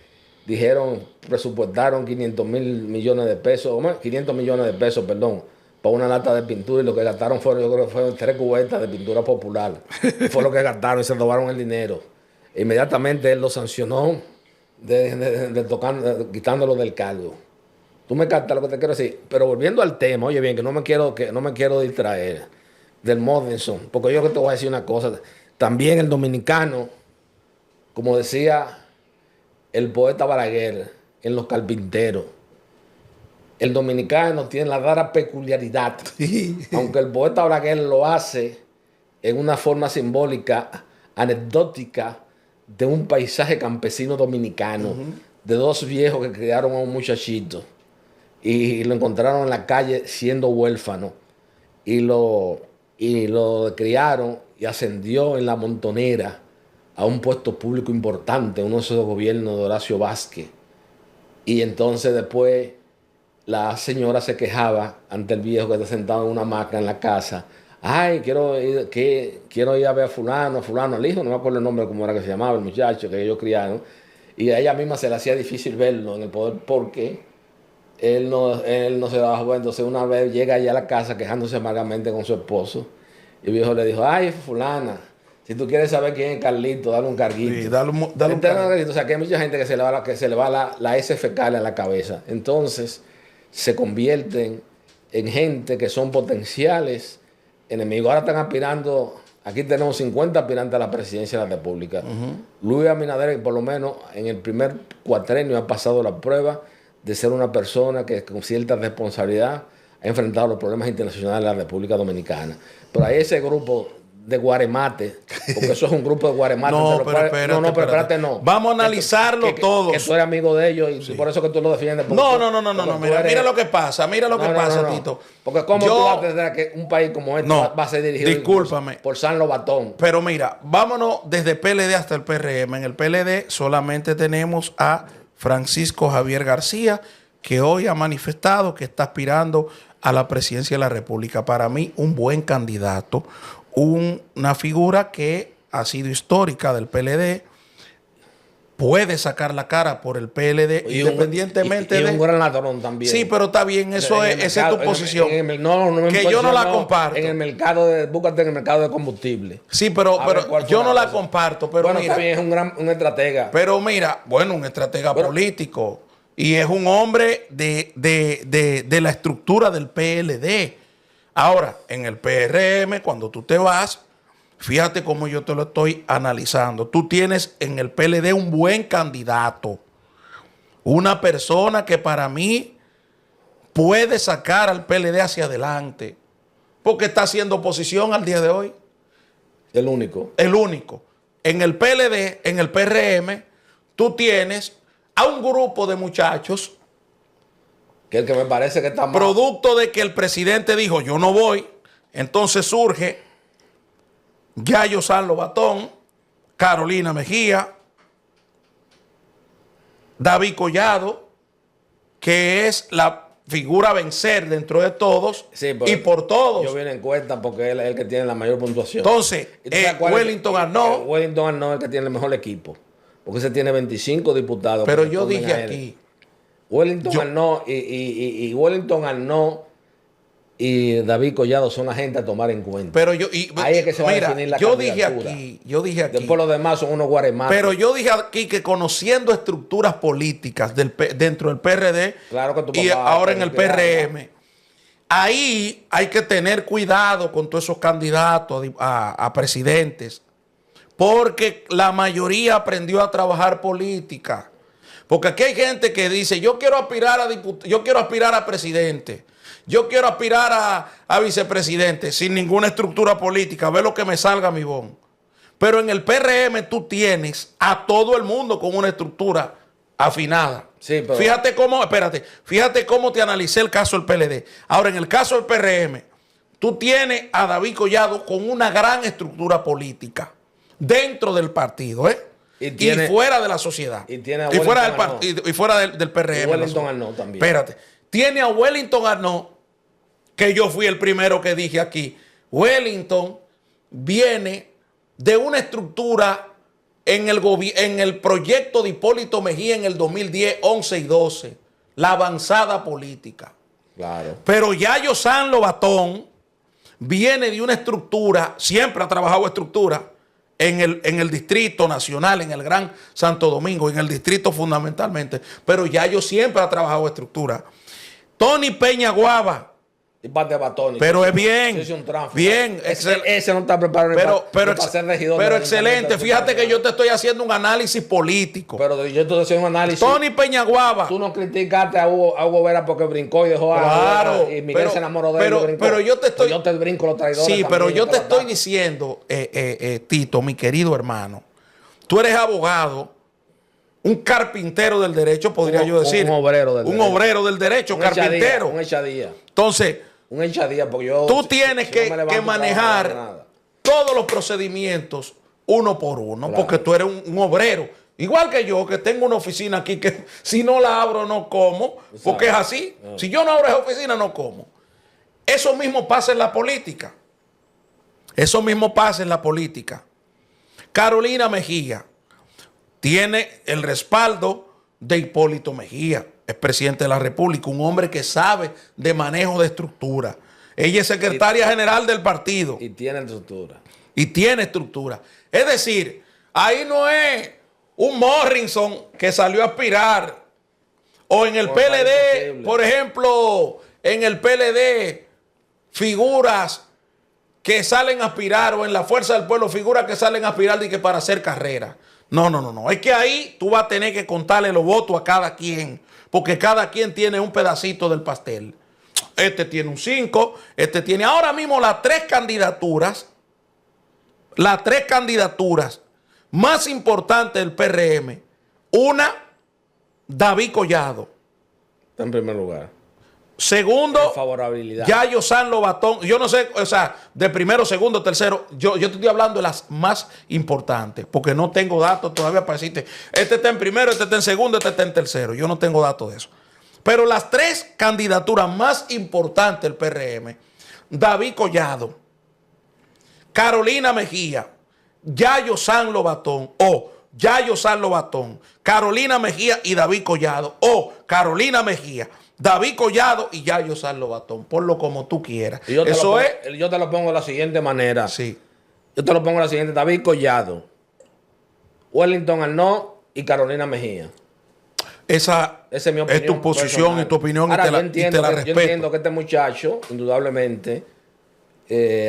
presupuestaron 500 millones de pesos, 500 millones de pesos, perdón, para una lata de pintura, y lo que gastaron fueron, yo creo que fueron 3 cubetas de pintura popular. Fue lo que gastaron y se robaron el dinero. Inmediatamente él lo sancionó quitándolo del cargo. Tú me captas lo que te quiero decir. Pero volviendo al tema, oye bien, que no me quiero distraer del Mortenson, porque yo que te voy a decir una cosa. También el dominicano, como decía el poeta Balaguer en Los Carpinteros, el dominicano tiene la rara peculiaridad, aunque el poeta Balaguer lo hace en una forma simbólica, anecdótica, de un paisaje campesino dominicano, de 2 viejos que criaron a un muchachito y lo encontraron en la calle siendo huérfano y lo criaron y ascendió en la Montonera a un puesto público importante, uno de esos gobiernos de Horacio Vázquez. Y entonces después la señora se quejaba ante el viejo que está sentado en una hamaca en la casa. Ay, quiero ir a ver a fulano, el hijo, no me acuerdo el nombre, cómo era que se llamaba, el muchacho que ellos criaron. Y a ella misma se le hacía difícil verlo en el poder porque él no se daba cuenta. Entonces una vez llega allá a la casa quejándose amargamente con su esposo. Y el viejo le dijo, ay, fulana, si tú quieres saber quién es Carlito, dale un carguito. Sí, dale un carguito. O sea, que hay mucha gente que se le va la S fecal a la cabeza. Entonces se convierten en gente que son potenciales enemigos. Ahora están aspirando, aquí tenemos 50 aspirantes a la presidencia de la República. Luis Abinader, por lo menos en el primer cuatrenio, ha pasado la prueba de ser una persona que con cierta responsabilidad ha enfrentado los problemas internacionales de la República Dominicana. Pero hay ese grupo de guaremates, porque eso es un grupo de guaremates. pero espérate. Vamos a analizarlo todos. Que tú eres amigo de ellos y por eso que tú lo defiendes. No. Mira lo que pasa, Tito. Porque cómo tú vas a tener que un país como este va a ser dirigido discúlpame, por San Lobatón. Pero mira, vámonos desde PLD hasta el PRM. En el PLD solamente tenemos a Francisco Javier García, que hoy ha manifestado que está aspirando a la presidencia de la República. Para mí, un buen candidato, una figura que ha sido histórica del PLD, puede sacar la cara por el PLD independientemente de... un gran ladrón también. Sí, pero está bien, esa es tu posición. Yo no la comparto. En el mercado búscate en el mercado de combustible. Sí, pero yo no la comparto. Pero bueno, mira, también es un estratega. Pero mira, un estratega político. Y es un hombre de la estructura del PLD. Ahora, en el PRM, cuando tú te vas, fíjate cómo yo te lo estoy analizando. Tú tienes en el PLD un buen candidato. Una persona que para mí puede sacar al PLD hacia adelante. Porque está haciendo oposición al día de hoy. El único. En el PLD, en el PRM, tú tienes a un grupo de muchachos que el que me parece que está mal. Producto de que el presidente dijo, yo no voy. Entonces surge Yayo San Lobatón, Carolina Mejía, David Collado, que es la figura a vencer dentro de todos y por todos. Yo viene en cuenta porque él es el que tiene la mayor puntuación. Entonces, Wellington Arnaud. Wellington Arnaud es el que tiene el mejor equipo. Porque ese tiene 25 diputados. Pero yo dije aquí. Wellington Arnaud y Wellington Arnaud y David Collado son la gente a tomar en cuenta. Pero ahí es que se va a definir la candidatura. Yo dije aquí. Después los demás son unos guaremates. Pero yo dije aquí que conociendo estructuras políticas dentro del PRD y ahora en el PRM, ahí hay que tener cuidado con todos esos candidatos a presidentes. Porque la mayoría aprendió a trabajar política. Porque aquí hay gente que dice, yo quiero aspirar a presidente, yo quiero aspirar a vicepresidente, sin ninguna estructura política, ve lo que me salga mi bon. Pero en el PRM tú tienes a todo el mundo con una estructura afinada. Sí, pero... Fíjate cómo te analicé el caso del PLD. Ahora, en el caso del PRM, tú tienes a David Collado con una gran estructura política dentro del partido, y fuera de la sociedad. Y fuera del partido, y fuera del PRM. Y Wellington Arnaud también. Espérate. Tiene a Wellington Arnaud, que yo fui el primero que dije aquí. Wellington viene de una estructura en el proyecto de Hipólito Mejía en el 2010, 11 y 12, la avanzada política. Claro. Pero Yayo San Lobatón viene de una estructura, siempre ha trabajado estructura en el Distrito Nacional, en el Gran Santo Domingo, en el distrito fundamentalmente, pero Yayo siempre ha trabajado estructura. Tony Peña Guava. Y parte de Batón. Pero es bien. Bien. Ese no está preparado para ser regidor. Pero excelente. Fíjate que yo te estoy haciendo un análisis político. Pero yo te estoy haciendo un análisis. Tony Peñaguaba. Tú no criticaste a Hugo Vera porque brincó y dejó claro, y Miguel se enamoró de él. Pero yo te estoy. Pues yo te brinco los traidores. Sí, pero yo te estoy diciendo, Tito, mi querido hermano, tú eres abogado, un carpintero del derecho, podría yo decir. Un obrero del derecho. Un obrero del derecho, carpintero. Un echadía. Entonces. Un echadía, porque yo. Tú tienes que manejar todos los procedimientos uno por uno, claro. Porque tú eres un obrero. Igual que yo, que tengo una oficina aquí que si no la abro no como, exacto. Porque es así. No. Si yo no abro esa oficina no como. Eso mismo pasa en la política. Eso mismo pasa en la política. Carolina Mejía tiene el respaldo de Hipólito Mejía. Es presidente de la República, un hombre que sabe de manejo de estructura. Ella es secretaria general del partido. Y tiene estructura. Y tiene estructura. Es decir, ahí no es un Morrison que salió a aspirar. O en el PLD, por ejemplo, en el PLD, figuras que salen a aspirar, o en la Fuerza del Pueblo, figuras que salen a aspirar y que para hacer carrera. No. Es que ahí tú vas a tener que contarle los votos a cada quien. Porque cada quien tiene un pedacito del pastel. Este tiene un 5, este tiene... Ahora mismo las tres candidaturas más importantes del PRM. Una, David Collado. Está en primer lugar. Segundo, favorabilidad. Yayo San Lobatón. Yo no sé, o sea, de primero, segundo, tercero. Yo te estoy hablando de las más importantes, porque no tengo datos todavía para decirte, este está en primero, este está en segundo, este está en tercero. Yo no tengo datos de eso. Pero las tres candidaturas más importantes del PRM, David Collado, Carolina Mejía, Yayo San Lobatón, Yayo San Lobatón, Carolina Mejía y David Collado, Carolina Mejía, David Collado y Yayo San Lobatón. Ponlo como tú quieras. Yo te lo pongo de la siguiente manera. Sí. Yo te lo pongo de la siguiente. David Collado, Wellington Arnaud y Carolina Mejía. Esa es mi opinión. Es tu posición personal. Y tu opinión. Ahora, y te la respeto. Yo entiendo que este muchacho, indudablemente,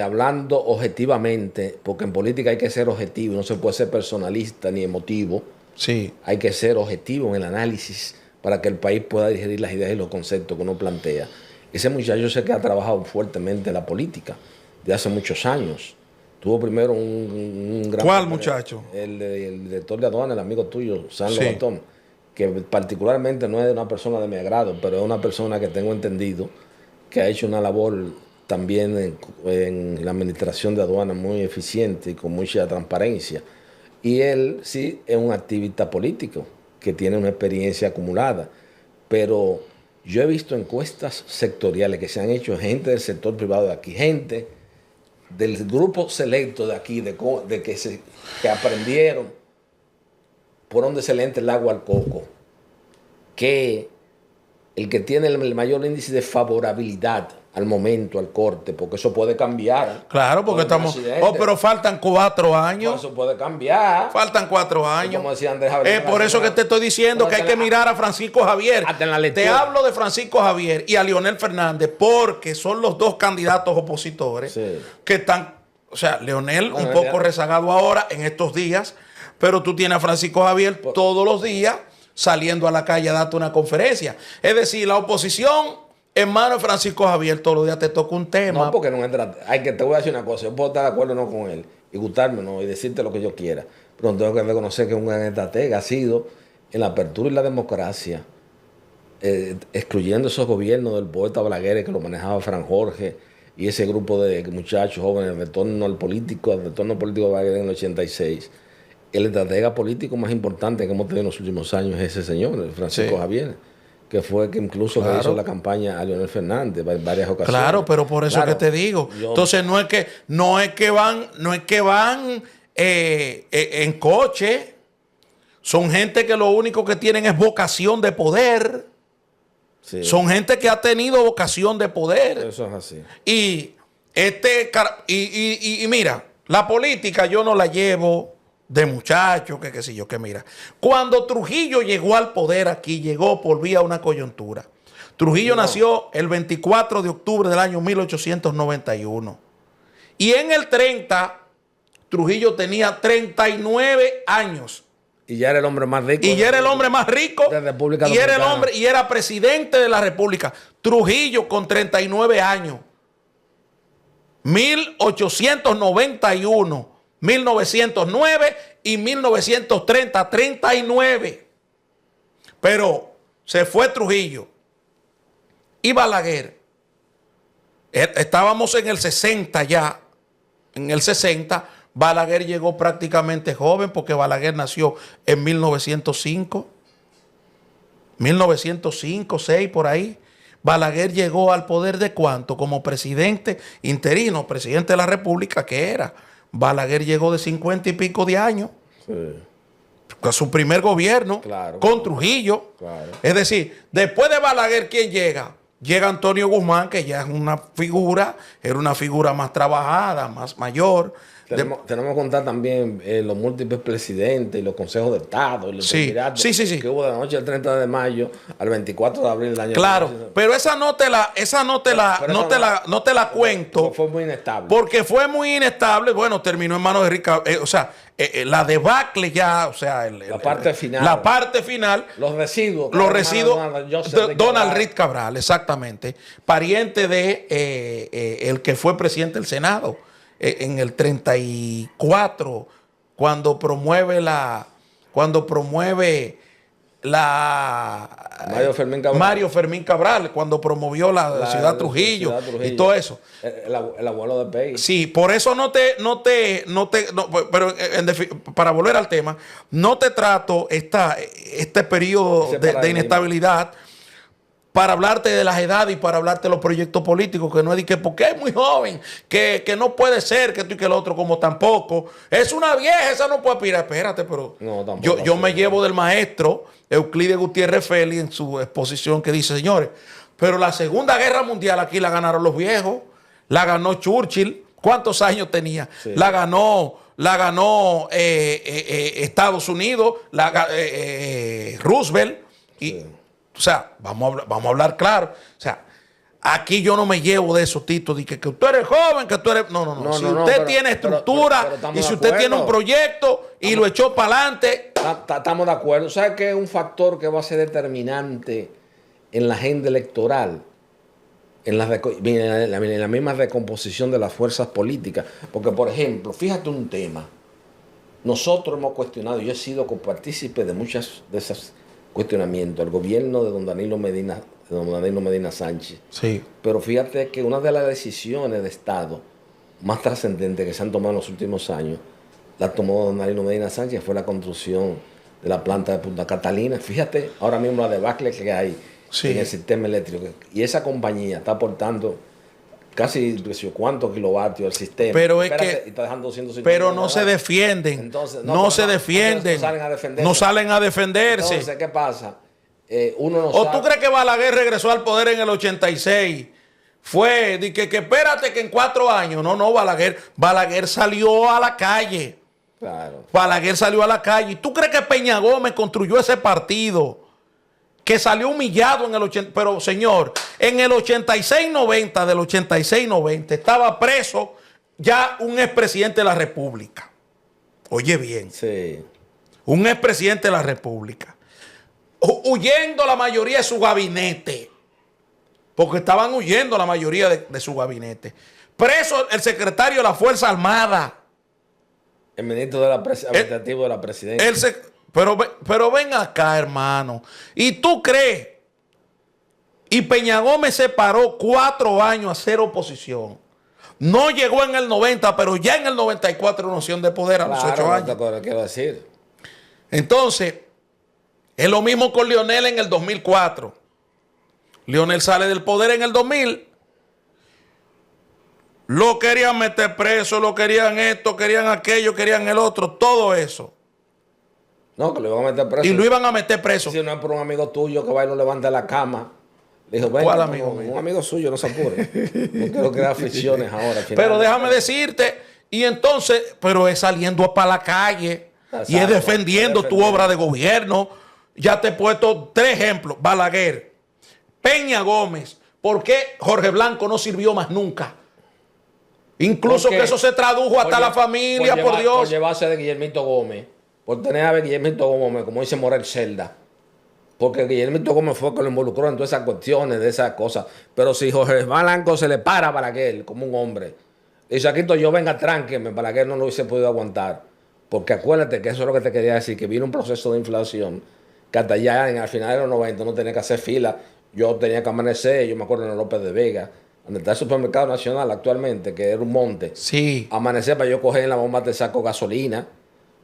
hablando objetivamente, porque en política hay que ser objetivo, no se puede ser personalista ni emotivo. Sí. Hay que ser objetivo en el análisis para que el país pueda digerir las ideas y los conceptos que uno plantea. Ese muchacho sé que ha trabajado fuertemente en la política de hace muchos años. Tuvo primero un gran... ¿Cuál muchacho? El director de aduana, el amigo tuyo, San Lobatón, que particularmente no es una persona de mi agrado, pero es una persona que tengo entendido que ha hecho una labor también en la administración de aduana muy eficiente y con mucha transparencia. Y él sí es un activista político que tiene una experiencia acumulada, pero yo he visto encuestas sectoriales que se han hecho gente del sector privado de aquí, gente del grupo selecto de aquí, que aprendieron por dónde se le entra el agua al coco, que el que tiene el mayor índice de favorabilidad al momento, al corte, porque eso puede cambiar. Claro, porque estamos... pero faltan 4 años. Eso puede cambiar. Faltan 4 años. Como decía Andrés Javier, por eso que te estoy diciendo que hay que mirar a Francisco Javier. Te hablo de Francisco Javier y a Leonel Fernández porque son los dos candidatos opositores que están... O sea, Leonel un poco rezagado ahora en estos días, pero tú tienes a Francisco Javier todos los días saliendo a la calle a darte una conferencia. Es decir, la oposición... Hermano Francisco Javier, todos los días te toca un tema. No, porque no entra. Te voy a decir una cosa. Yo puedo estar de acuerdo o no con él y gustarme no y decirte lo que yo quiera. Pero tengo que reconocer que un gran estratega ha sido en la apertura y la democracia, excluyendo esos gobiernos del poeta Balaguer que lo manejaba Fran Jorge y ese grupo de muchachos jóvenes, el retorno político de Balaguer en el 86. El estratega político más importante que hemos tenido en los últimos años es ese señor, Francisco Javier, que fue que incluso le hizo la campaña a Leonel Fernández en varias ocasiones. Claro, pero por eso es que te digo. Entonces no es que van en coche. Son gente que lo único que tienen es vocación de poder. Sí. Son gente que ha tenido vocación de poder. Eso es así. Y mira, la política yo no la llevo de muchacho, que qué sé yo, que mira. Cuando Trujillo llegó al poder aquí, llegó por vía una coyuntura. Trujillo nació el 24 de octubre del año 1891. Y en el 30, Trujillo tenía 39 años. Y ya era el hombre más rico. Y ya era el hombre más rico. de la República y era el Dominicana. hombre, y era presidente de la República. Trujillo con 39 años. 1891, 1909 y 1930, 39. Pero se fue Trujillo. Y Balaguer. Estábamos en el 60 ya. En el 60. Balaguer llegó prácticamente joven porque Balaguer nació en 1905. 1905, 6 por ahí. Balaguer llegó al poder ¿de cuánto? Como presidente interino, presidente de la República, que era. Balaguer llegó de 50 y pico de años. Sí. Con su primer gobierno, Claro. con Trujillo. Claro. Es decir, después de Balaguer, ¿quién llega? Llega Antonio Guzmán, que ya es una figura, era una figura más trabajada, más mayor. Tenemos que contar también los múltiples presidentes y los consejos de Estado. Y los Sí, sí. Que hubo de la noche del 30 de mayo al 24 de abril del año. Claro, 1900. pero esa no te la cuento. Fue muy inestable. Porque fue muy inestable. Bueno, terminó en manos de Rica. La debacle ya, o sea, La parte final. La parte final. Los residuos. Donald Reed Cabral, exactamente. Pariente de el que fue presidente del Senado en el 34, cuando promueve Mario Fermín Cabral, cuando promovió la Ciudad Trujillo y todo eso. El abuelo de Pei. Sí, por eso pero para volver al tema, no te trato este periodo de inestabilidad para hablarte de las edades y para hablarte de los proyectos políticos, que no es de que porque es muy joven, que no puede ser, que tú y que el otro, como tampoco. Es una vieja, esa no puede aspirar. Espérate, pero No, yo me llevo del maestro Euclides Gutiérrez Félix en su exposición que dice, señores, pero la Segunda Guerra Mundial aquí la ganaron los viejos, la ganó Churchill, ¿cuántos años tenía? Sí. La ganó Estados Unidos, Roosevelt y... Sí. O sea, vamos a hablar claro. O sea, aquí yo no me llevo de esos títulos de que tú eres joven, que tú eres... No. Si usted tiene estructura y si usted tiene un proyecto y lo echó para adelante... Estamos de acuerdo. ¿Sabes qué es un factor que va a ser determinante en la agenda electoral? En la misma recomposición de las fuerzas políticas. Porque, por ejemplo, fíjate un tema. Nosotros hemos cuestionado, yo he sido copartícipe de muchas de esas cuestionamiento al gobierno de don Danilo Medina Sánchez. Sí. Pero fíjate que una de las decisiones de Estado más trascendentes que se han tomado en los últimos años la tomó don Danilo Medina Sánchez, fue la construcción de la planta de Punta Catalina. Fíjate ahora mismo la debacle que hay en el sistema eléctrico. Y esa compañía está aportando casi cuántos kilovatios al sistema. Pero Espérate, y está dejando 250 pero no se defienden. Entonces, no se defienden. No salen a defenderse. Entonces, ¿qué pasa? Uno no ¿O sabe. tú crees que Balaguer regresó al poder en el 86? Fue de que espérate que en 4 años. No, Balaguer salió a la calle. Claro. Balaguer salió a la calle. ¿Y tú crees que Peña Gómez construyó ese partido? Que salió humillado en el 80. Pero, señor, en el 86-90, del 86-90, estaba preso ya un expresidente de la República. Oye bien. Sí. Un expresidente de la República. Huyendo la mayoría de su gabinete. Porque estaban huyendo la mayoría de su gabinete. Preso el secretario de la Fuerza Armada. El ministro administrativo de la presidencia. Pero ven acá, hermano. ¿Y tú crees? Y Peña Gómez se paró 4 años a hacer oposición. No llegó en el 90, pero ya en el 94 una noción de poder a los 8 años. Claro, quiero decir. Entonces, es lo mismo con Leonel en el 2004. Leonel sale del poder en el 2000. Lo querían meter preso, lo querían esto, querían aquello, querían el otro, todo eso. No, que lo iban a meter preso. Y lo iban a meter preso. Si no es por un amigo tuyo que va y lo levanta de la cama. Le dijo, venga, ¿cuál amigo un mío? amigo suyo, no se apure. No quiero crear fricciones ahora. Pero déjame decirte, y entonces, pero es saliendo para la calle. Exacto, y es defendiendo tu obra de gobierno. Ya te he puesto 3 ejemplos. Balaguer, Peña Gómez. ¿Por qué Jorge Blanco no sirvió más nunca? Incluso que eso se tradujo hasta la familia, por Dios. Por llevarse de Guillermito Gómez. Por tener a Guillermito Gómez, como dice Morel Celda. Porque Guillermito Gómez fue que lo involucró en todas esas cuestiones, de esas cosas. Pero si Jorge Blanco se le para a Balaguer como un hombre, y dice, aquí yo venga, tránqueme, Balaguer no lo hubiese podido aguantar. Porque acuérdate que eso es lo que te quería decir, que vino un proceso de inflación, que hasta ya al final de los 90 no tenía que hacer fila. Yo tenía que amanecer, yo me acuerdo en López de Vega, donde está el supermercado nacional actualmente, que era un monte. Sí. Amanecer para yo coger en la bomba de saco gasolina.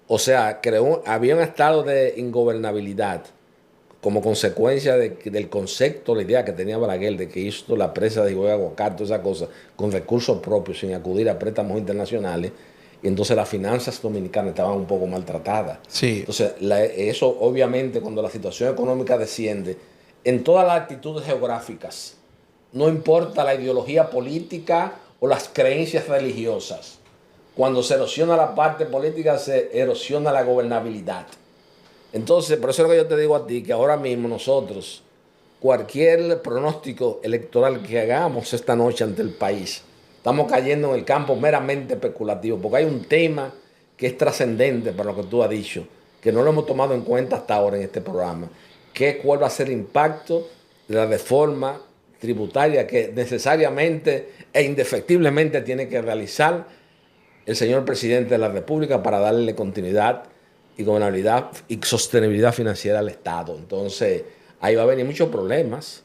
O sea, había un estado de ingobernabilidad como consecuencia del concepto, la idea que tenía Balaguer de que hizo la presa de Higüey Aguacate, todas esas cosas, con recursos propios, sin acudir a préstamos internacionales. Y entonces las finanzas dominicanas estaban un poco maltratadas. Sí. Entonces, eso obviamente cuando la situación económica desciende, en todas las actitudes geográficas, no importa la ideología política o las creencias religiosas, cuando se erosiona la parte política, se erosiona la gobernabilidad. Entonces, por eso es lo que yo te digo a ti, que ahora mismo nosotros, cualquier pronóstico electoral que hagamos esta noche ante el país, estamos cayendo en el campo meramente especulativo, porque hay un tema que es trascendente para lo que tú has dicho, que no lo hemos tomado en cuenta hasta ahora en este programa, que es cuál va a ser el impacto de la reforma tributaria que necesariamente e indefectiblemente tiene que realizar el señor presidente de la República para darle continuidad y gobernabilidad y sostenibilidad financiera al Estado. Entonces, ahí va a venir muchos problemas.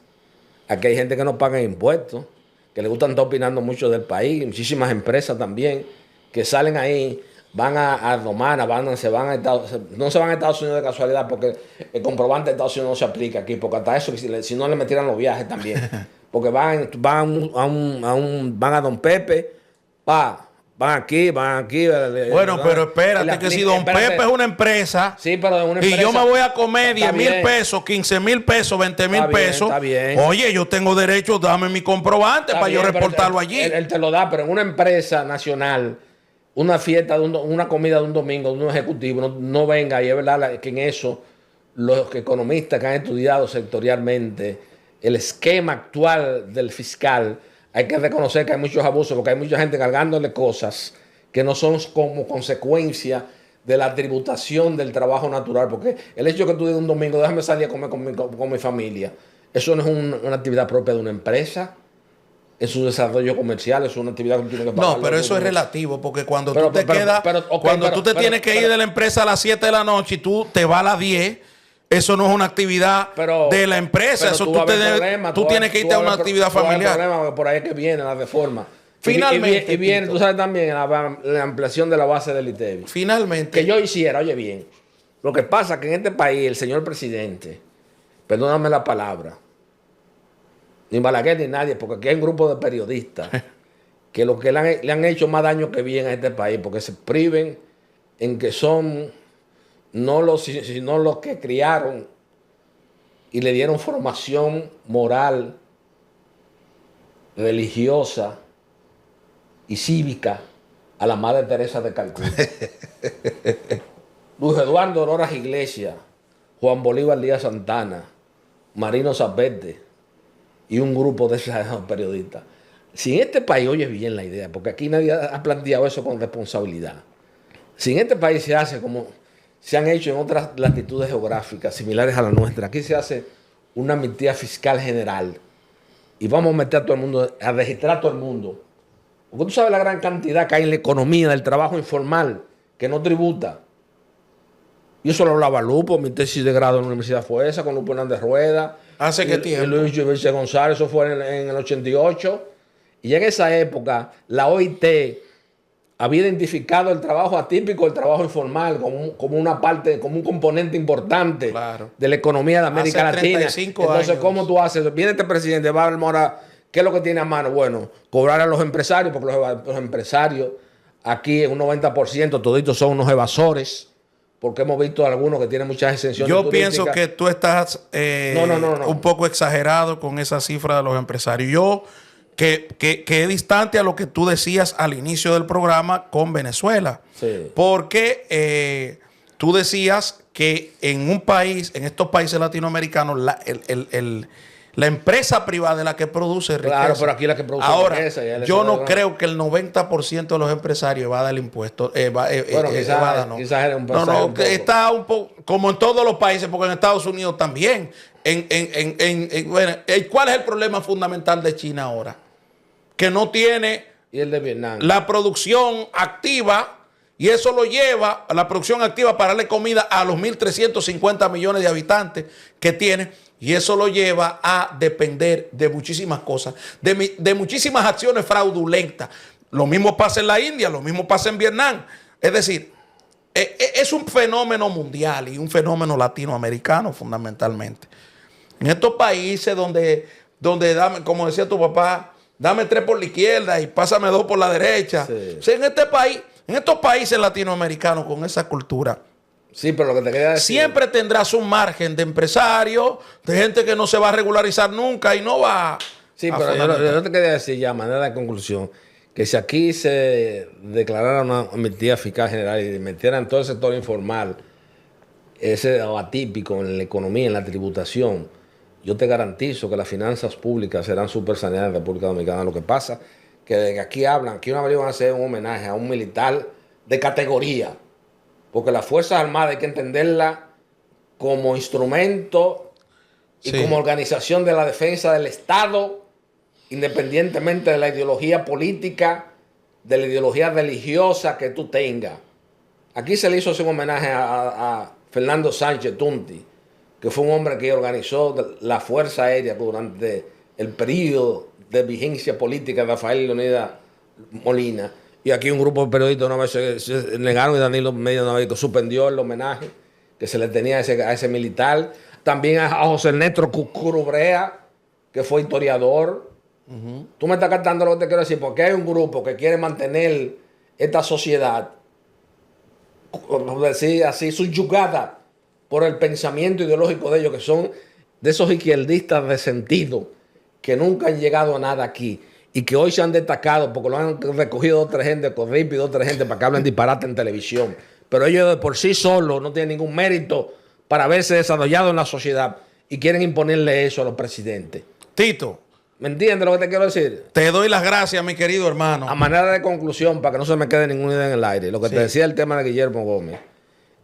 Aquí hay gente que no paga impuestos, que le gustan estar opinando mucho del país, muchísimas empresas también, que salen ahí, van a Romana, no se van a Estados Unidos de casualidad, porque el comprobante de Estados Unidos no se aplica aquí, porque hasta eso, si no le metieran los viajes también, porque van a Don Pepe, van aquí. Bueno, pero espérate, que si Don Pepe es una empresa, sí, pero de una empresa, y yo me voy a comer 10,000 pesos, 15,000 pesos, 20,000 pesos, está bien. Oye, yo tengo derecho, dame mi comprobante para yo reportarlo allí. Él te lo da, pero en una empresa nacional, una fiesta, una comida de un domingo, de un ejecutivo, no venga, y es verdad que en eso los economistas que han estudiado sectorialmente el esquema actual del fiscal, hay que reconocer que hay muchos abusos, porque hay mucha gente cargándole cosas que no son como consecuencia de la tributación del trabajo natural. Porque el hecho que tú digas un domingo, déjame salir a comer con mi familia, eso no es una actividad propia de una empresa, es un desarrollo comercial, es una actividad que tiene que pagar. No, pero eso es relativo, porque cuando tú te tienes que ir de la empresa a las 7 de la noche y tú te vas a las 10, eso no es una actividad de la empresa. Eso tú tienes que irte a una actividad familiar. Problema, por ahí es que viene la reforma. Finalmente. Y viene, tú sabes también, la ampliación de la base del ITEVI. Finalmente. Que yo hiciera, oye bien, lo que pasa es que en este país el señor presidente, perdóname la palabra, ni Balaguer ni nadie, porque aquí hay un grupo de periodistas que lo que le han hecho más daño que bien a este país, porque se priven en que son sino los que criaron y le dieron formación moral, religiosa y cívica a la Madre Teresa de Calcuta. Luis Eduardo Roras Iglesias, Juan Bolívar Díaz Santana, Marino Zapete y un grupo de esos periodistas. Si en este país, oye bien la idea, porque aquí nadie ha planteado eso con responsabilidad. Si en este país se hace como se han hecho en otras latitudes geográficas similares a la nuestra, aquí se hace una amnistía fiscal general y vamos a meter a todo el mundo, a registrar a todo el mundo. Porque tú sabes la gran cantidad que hay en la economía del trabajo informal que no tributa. Y eso lo hablaba Lupo, mi tesis de grado en la universidad fue esa, con Lupo Hernández Rueda. ¿Hace qué tiempo? Y Luis Giverse González, eso fue en el 88. Y en esa época, la OIT había identificado el trabajo atípico, el trabajo informal, como una parte, como un componente importante de la economía de América Latina. Entonces, ¿cómo tú haces? Viene este presidente, va a Mora, ¿Qué es lo que tiene a mano? Bueno, cobrar a los empresarios, porque los empresarios aquí en un 90% toditos son unos evasores, porque hemos visto algunos que tienen muchas exenciones Yo turísticas. pienso que tú estás No. un poco exagerado con esa cifra de los empresarios. Yo, que es distante a lo que tú decías al inicio del programa con Venezuela. Sí. Porque tú decías que en un país, en estos países latinoamericanos, la empresa privada es la que produce riqueza. Claro, pero aquí la que produce ahora, riqueza. yo no creo que el 90% de los empresarios evada el impuesto. Bueno, quizás era un No, poco. está un poco, como en todos los países, porque en Estados Unidos también. Bueno, ¿cuál es el problema fundamental de China ahora? Que no tiene Y el de Vietnam. la producción activa, y eso lo lleva a la producción activa para darle comida a los 1.350 millones de habitantes que tiene, y eso lo lleva a depender de muchísimas cosas, de muchísimas acciones fraudulentas. Lo mismo pasa en la India, lo mismo pasa en Vietnam. Es decir, es un fenómeno mundial y un fenómeno latinoamericano fundamentalmente. En estos países donde dame, como decía tu papá, dame 3 por la izquierda y pásame 2 por la derecha. Sí. O sea, en estos países latinoamericanos con esa cultura, Sí, pero lo que te quería decir. siempre tendrás un margen de empresarios, de gente que no se va a regularizar nunca y no va Sí, a pero fundamentar. yo te quería decir ya, a manera de conclusión, que si aquí se declarara una amnistía fiscal general y metieran todo el sector informal, ese atípico en la economía, en la tributación, yo te garantizo que las finanzas públicas serán súper saneadas en la República Dominicana. Lo que pasa que de que aquí hablan, que una vez van a hacer un homenaje a un militar de categoría, porque las Fuerzas Armadas hay que entenderla como instrumento y Sí. como organización de la defensa del Estado, independientemente de la ideología política, de la ideología religiosa que tú tengas. Aquí se le hizo un homenaje a Fernando Sánchez Tunti, que fue un hombre que organizó la Fuerza Aérea durante el periodo de vigencia política de Rafael Leonidas Molina. Y aquí un grupo de periodistas una vez se negaron, y Danilo Medina una vez suspendió el homenaje que se le tenía a ese militar. También a José Ernesto Curubrea, que fue historiador. Tú me estás captando lo que te quiero decir, porque hay un grupo que quiere mantener esta sociedad, como decir así, subyugada por el pensamiento ideológico de ellos, que son de esos izquierdistas resentidos que nunca han llegado a nada aquí y que hoy se han destacado porque lo han recogido otra gente, Corripe y otra gente para que hablen disparate en televisión. Pero ellos de por sí solos no tienen ningún mérito para haberse desarrollado en la sociedad y quieren imponerle eso a los presidentes. Tito, ¿Me entiendes lo que te quiero decir? te doy las gracias, mi querido hermano. A manera de conclusión, para que no se me quede ninguna idea en el aire, lo que te decía el tema de Guillermo Gómez,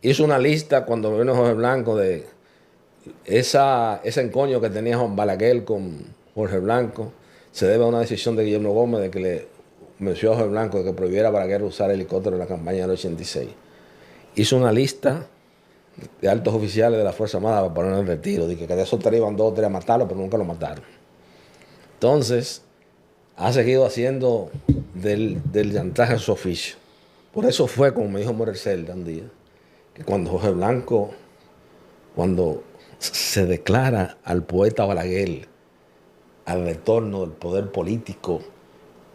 hizo una lista cuando vino Jorge Blanco de ese encoño que tenía Juan Balaguer con Jorge Blanco. Se debe a una decisión de Guillermo Gómez de que le mencionó a Jorge Blanco de que prohibiera a Balaguer usar helicóptero en la campaña del 86. Hizo una lista de altos oficiales de la Fuerza Armada para poner en retiro. Dije que de esos 3 iban 2 o 3 a matarlo, pero nunca lo mataron. Entonces, ha seguido haciendo del chantaje su oficio. Por eso fue, como me dijo Morel Celda un día, que cuando Jorge Blanco, cuando se declara al poeta Balaguer al retorno del poder político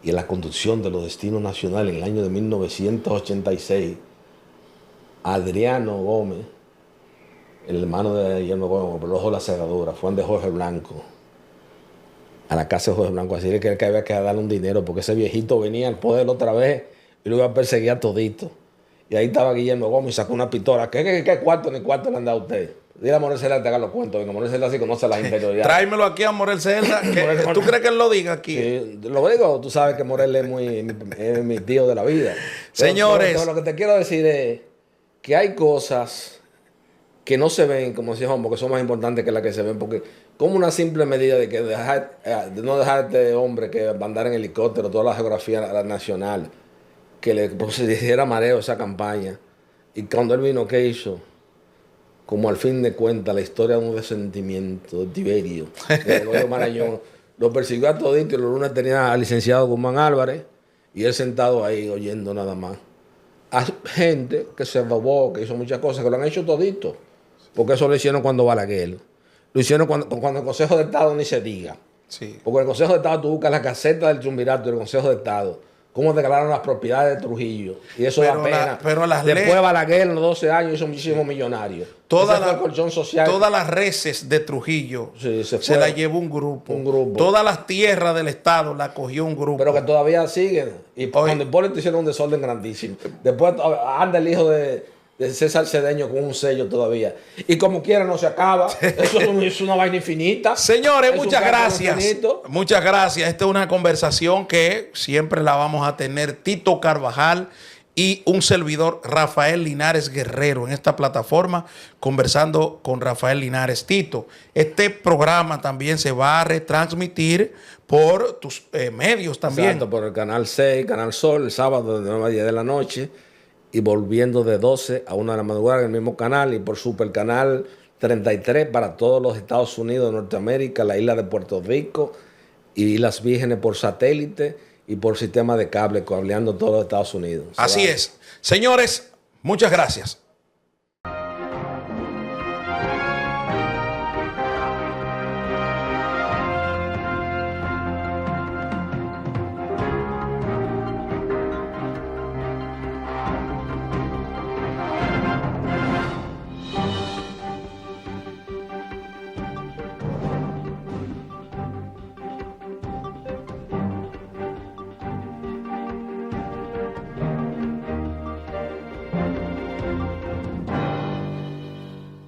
y a la conducción de los destinos nacionales en el año de 1986, Adriano Gómez, el hermano de Guillermo Gómez, por el ojo de la cerradura, fue de Jorge Blanco, a la casa de Jorge Blanco, a decirle que había que darle un dinero porque ese viejito venía al poder otra vez y lo iba a perseguir a todito. Y ahí estaba Guillermo Gómez y sacó una pistola. ¿Qué cuarto ni cuarto le han dado a usted? Dile a Morel Celda que te haga los cuentos. Venga, Morel Celda sí conoce las interioridades. Tráemelo aquí a Morel Celda. ¿Tú crees que él lo diga aquí? Sí, lo digo, tú sabes que Morel es mi tío de la vida. Señores. Pero lo que te quiero decir es que hay cosas que no se ven, como decía Juan, porque son más importantes que las que se ven, porque como una simple medida de que de no dejar a este hombre que andara en helicóptero toda la geografía nacional, que le hiciera mareo esa campaña, y cuando él vino, ¿qué hizo? Como al fin de cuentas la historia de un resentimiento de Tiberio, de Marañón, lo persiguió a todito y los lunes tenía al licenciado Guzmán Álvarez y él sentado ahí oyendo nada más. A gente que se robó, que hizo muchas cosas, que lo han hecho todito. Porque eso lo hicieron cuando Balaguer. Lo hicieron cuando el Consejo de Estado ni se diga. Sí. Porque en el Consejo de Estado tú buscas la caseta del Triunvirato del Consejo de Estado, cómo declararon las propiedades de Trujillo. Y eso da pena. Pero las después Balaguer en los 12 años hizo muchísimos millonarios. Todas las reses de Trujillo sí, se las llevó un grupo. Todas las tierras del Estado las cogió un grupo. Pero que todavía siguen. Y cuando Hipólito hicieron un desorden grandísimo. Después anda el hijo de César Cedeño con un sello todavía. Y como quiera no se acaba. Eso es una vaina infinita. Señores, muchas gracias. Muchas gracias. Esta es una conversación que siempre la vamos a tener Tito Carvajal y un servidor, Rafael Linares Guerrero, en esta plataforma, conversando con Rafael Linares. Tito, este programa también se va a retransmitir por tus medios también. Exacto, por el Canal 6, Canal Sol, el sábado de 9 a 10 de la noche. Y volviendo de 12 a 1 de la madrugada en el mismo canal, y por Supercanal 33 para todos los Estados Unidos de Norteamérica, la isla de Puerto Rico y Islas Vírgenes por satélite y por sistema de cable, cableando todos los Estados Unidos. Así es. Señores, muchas gracias.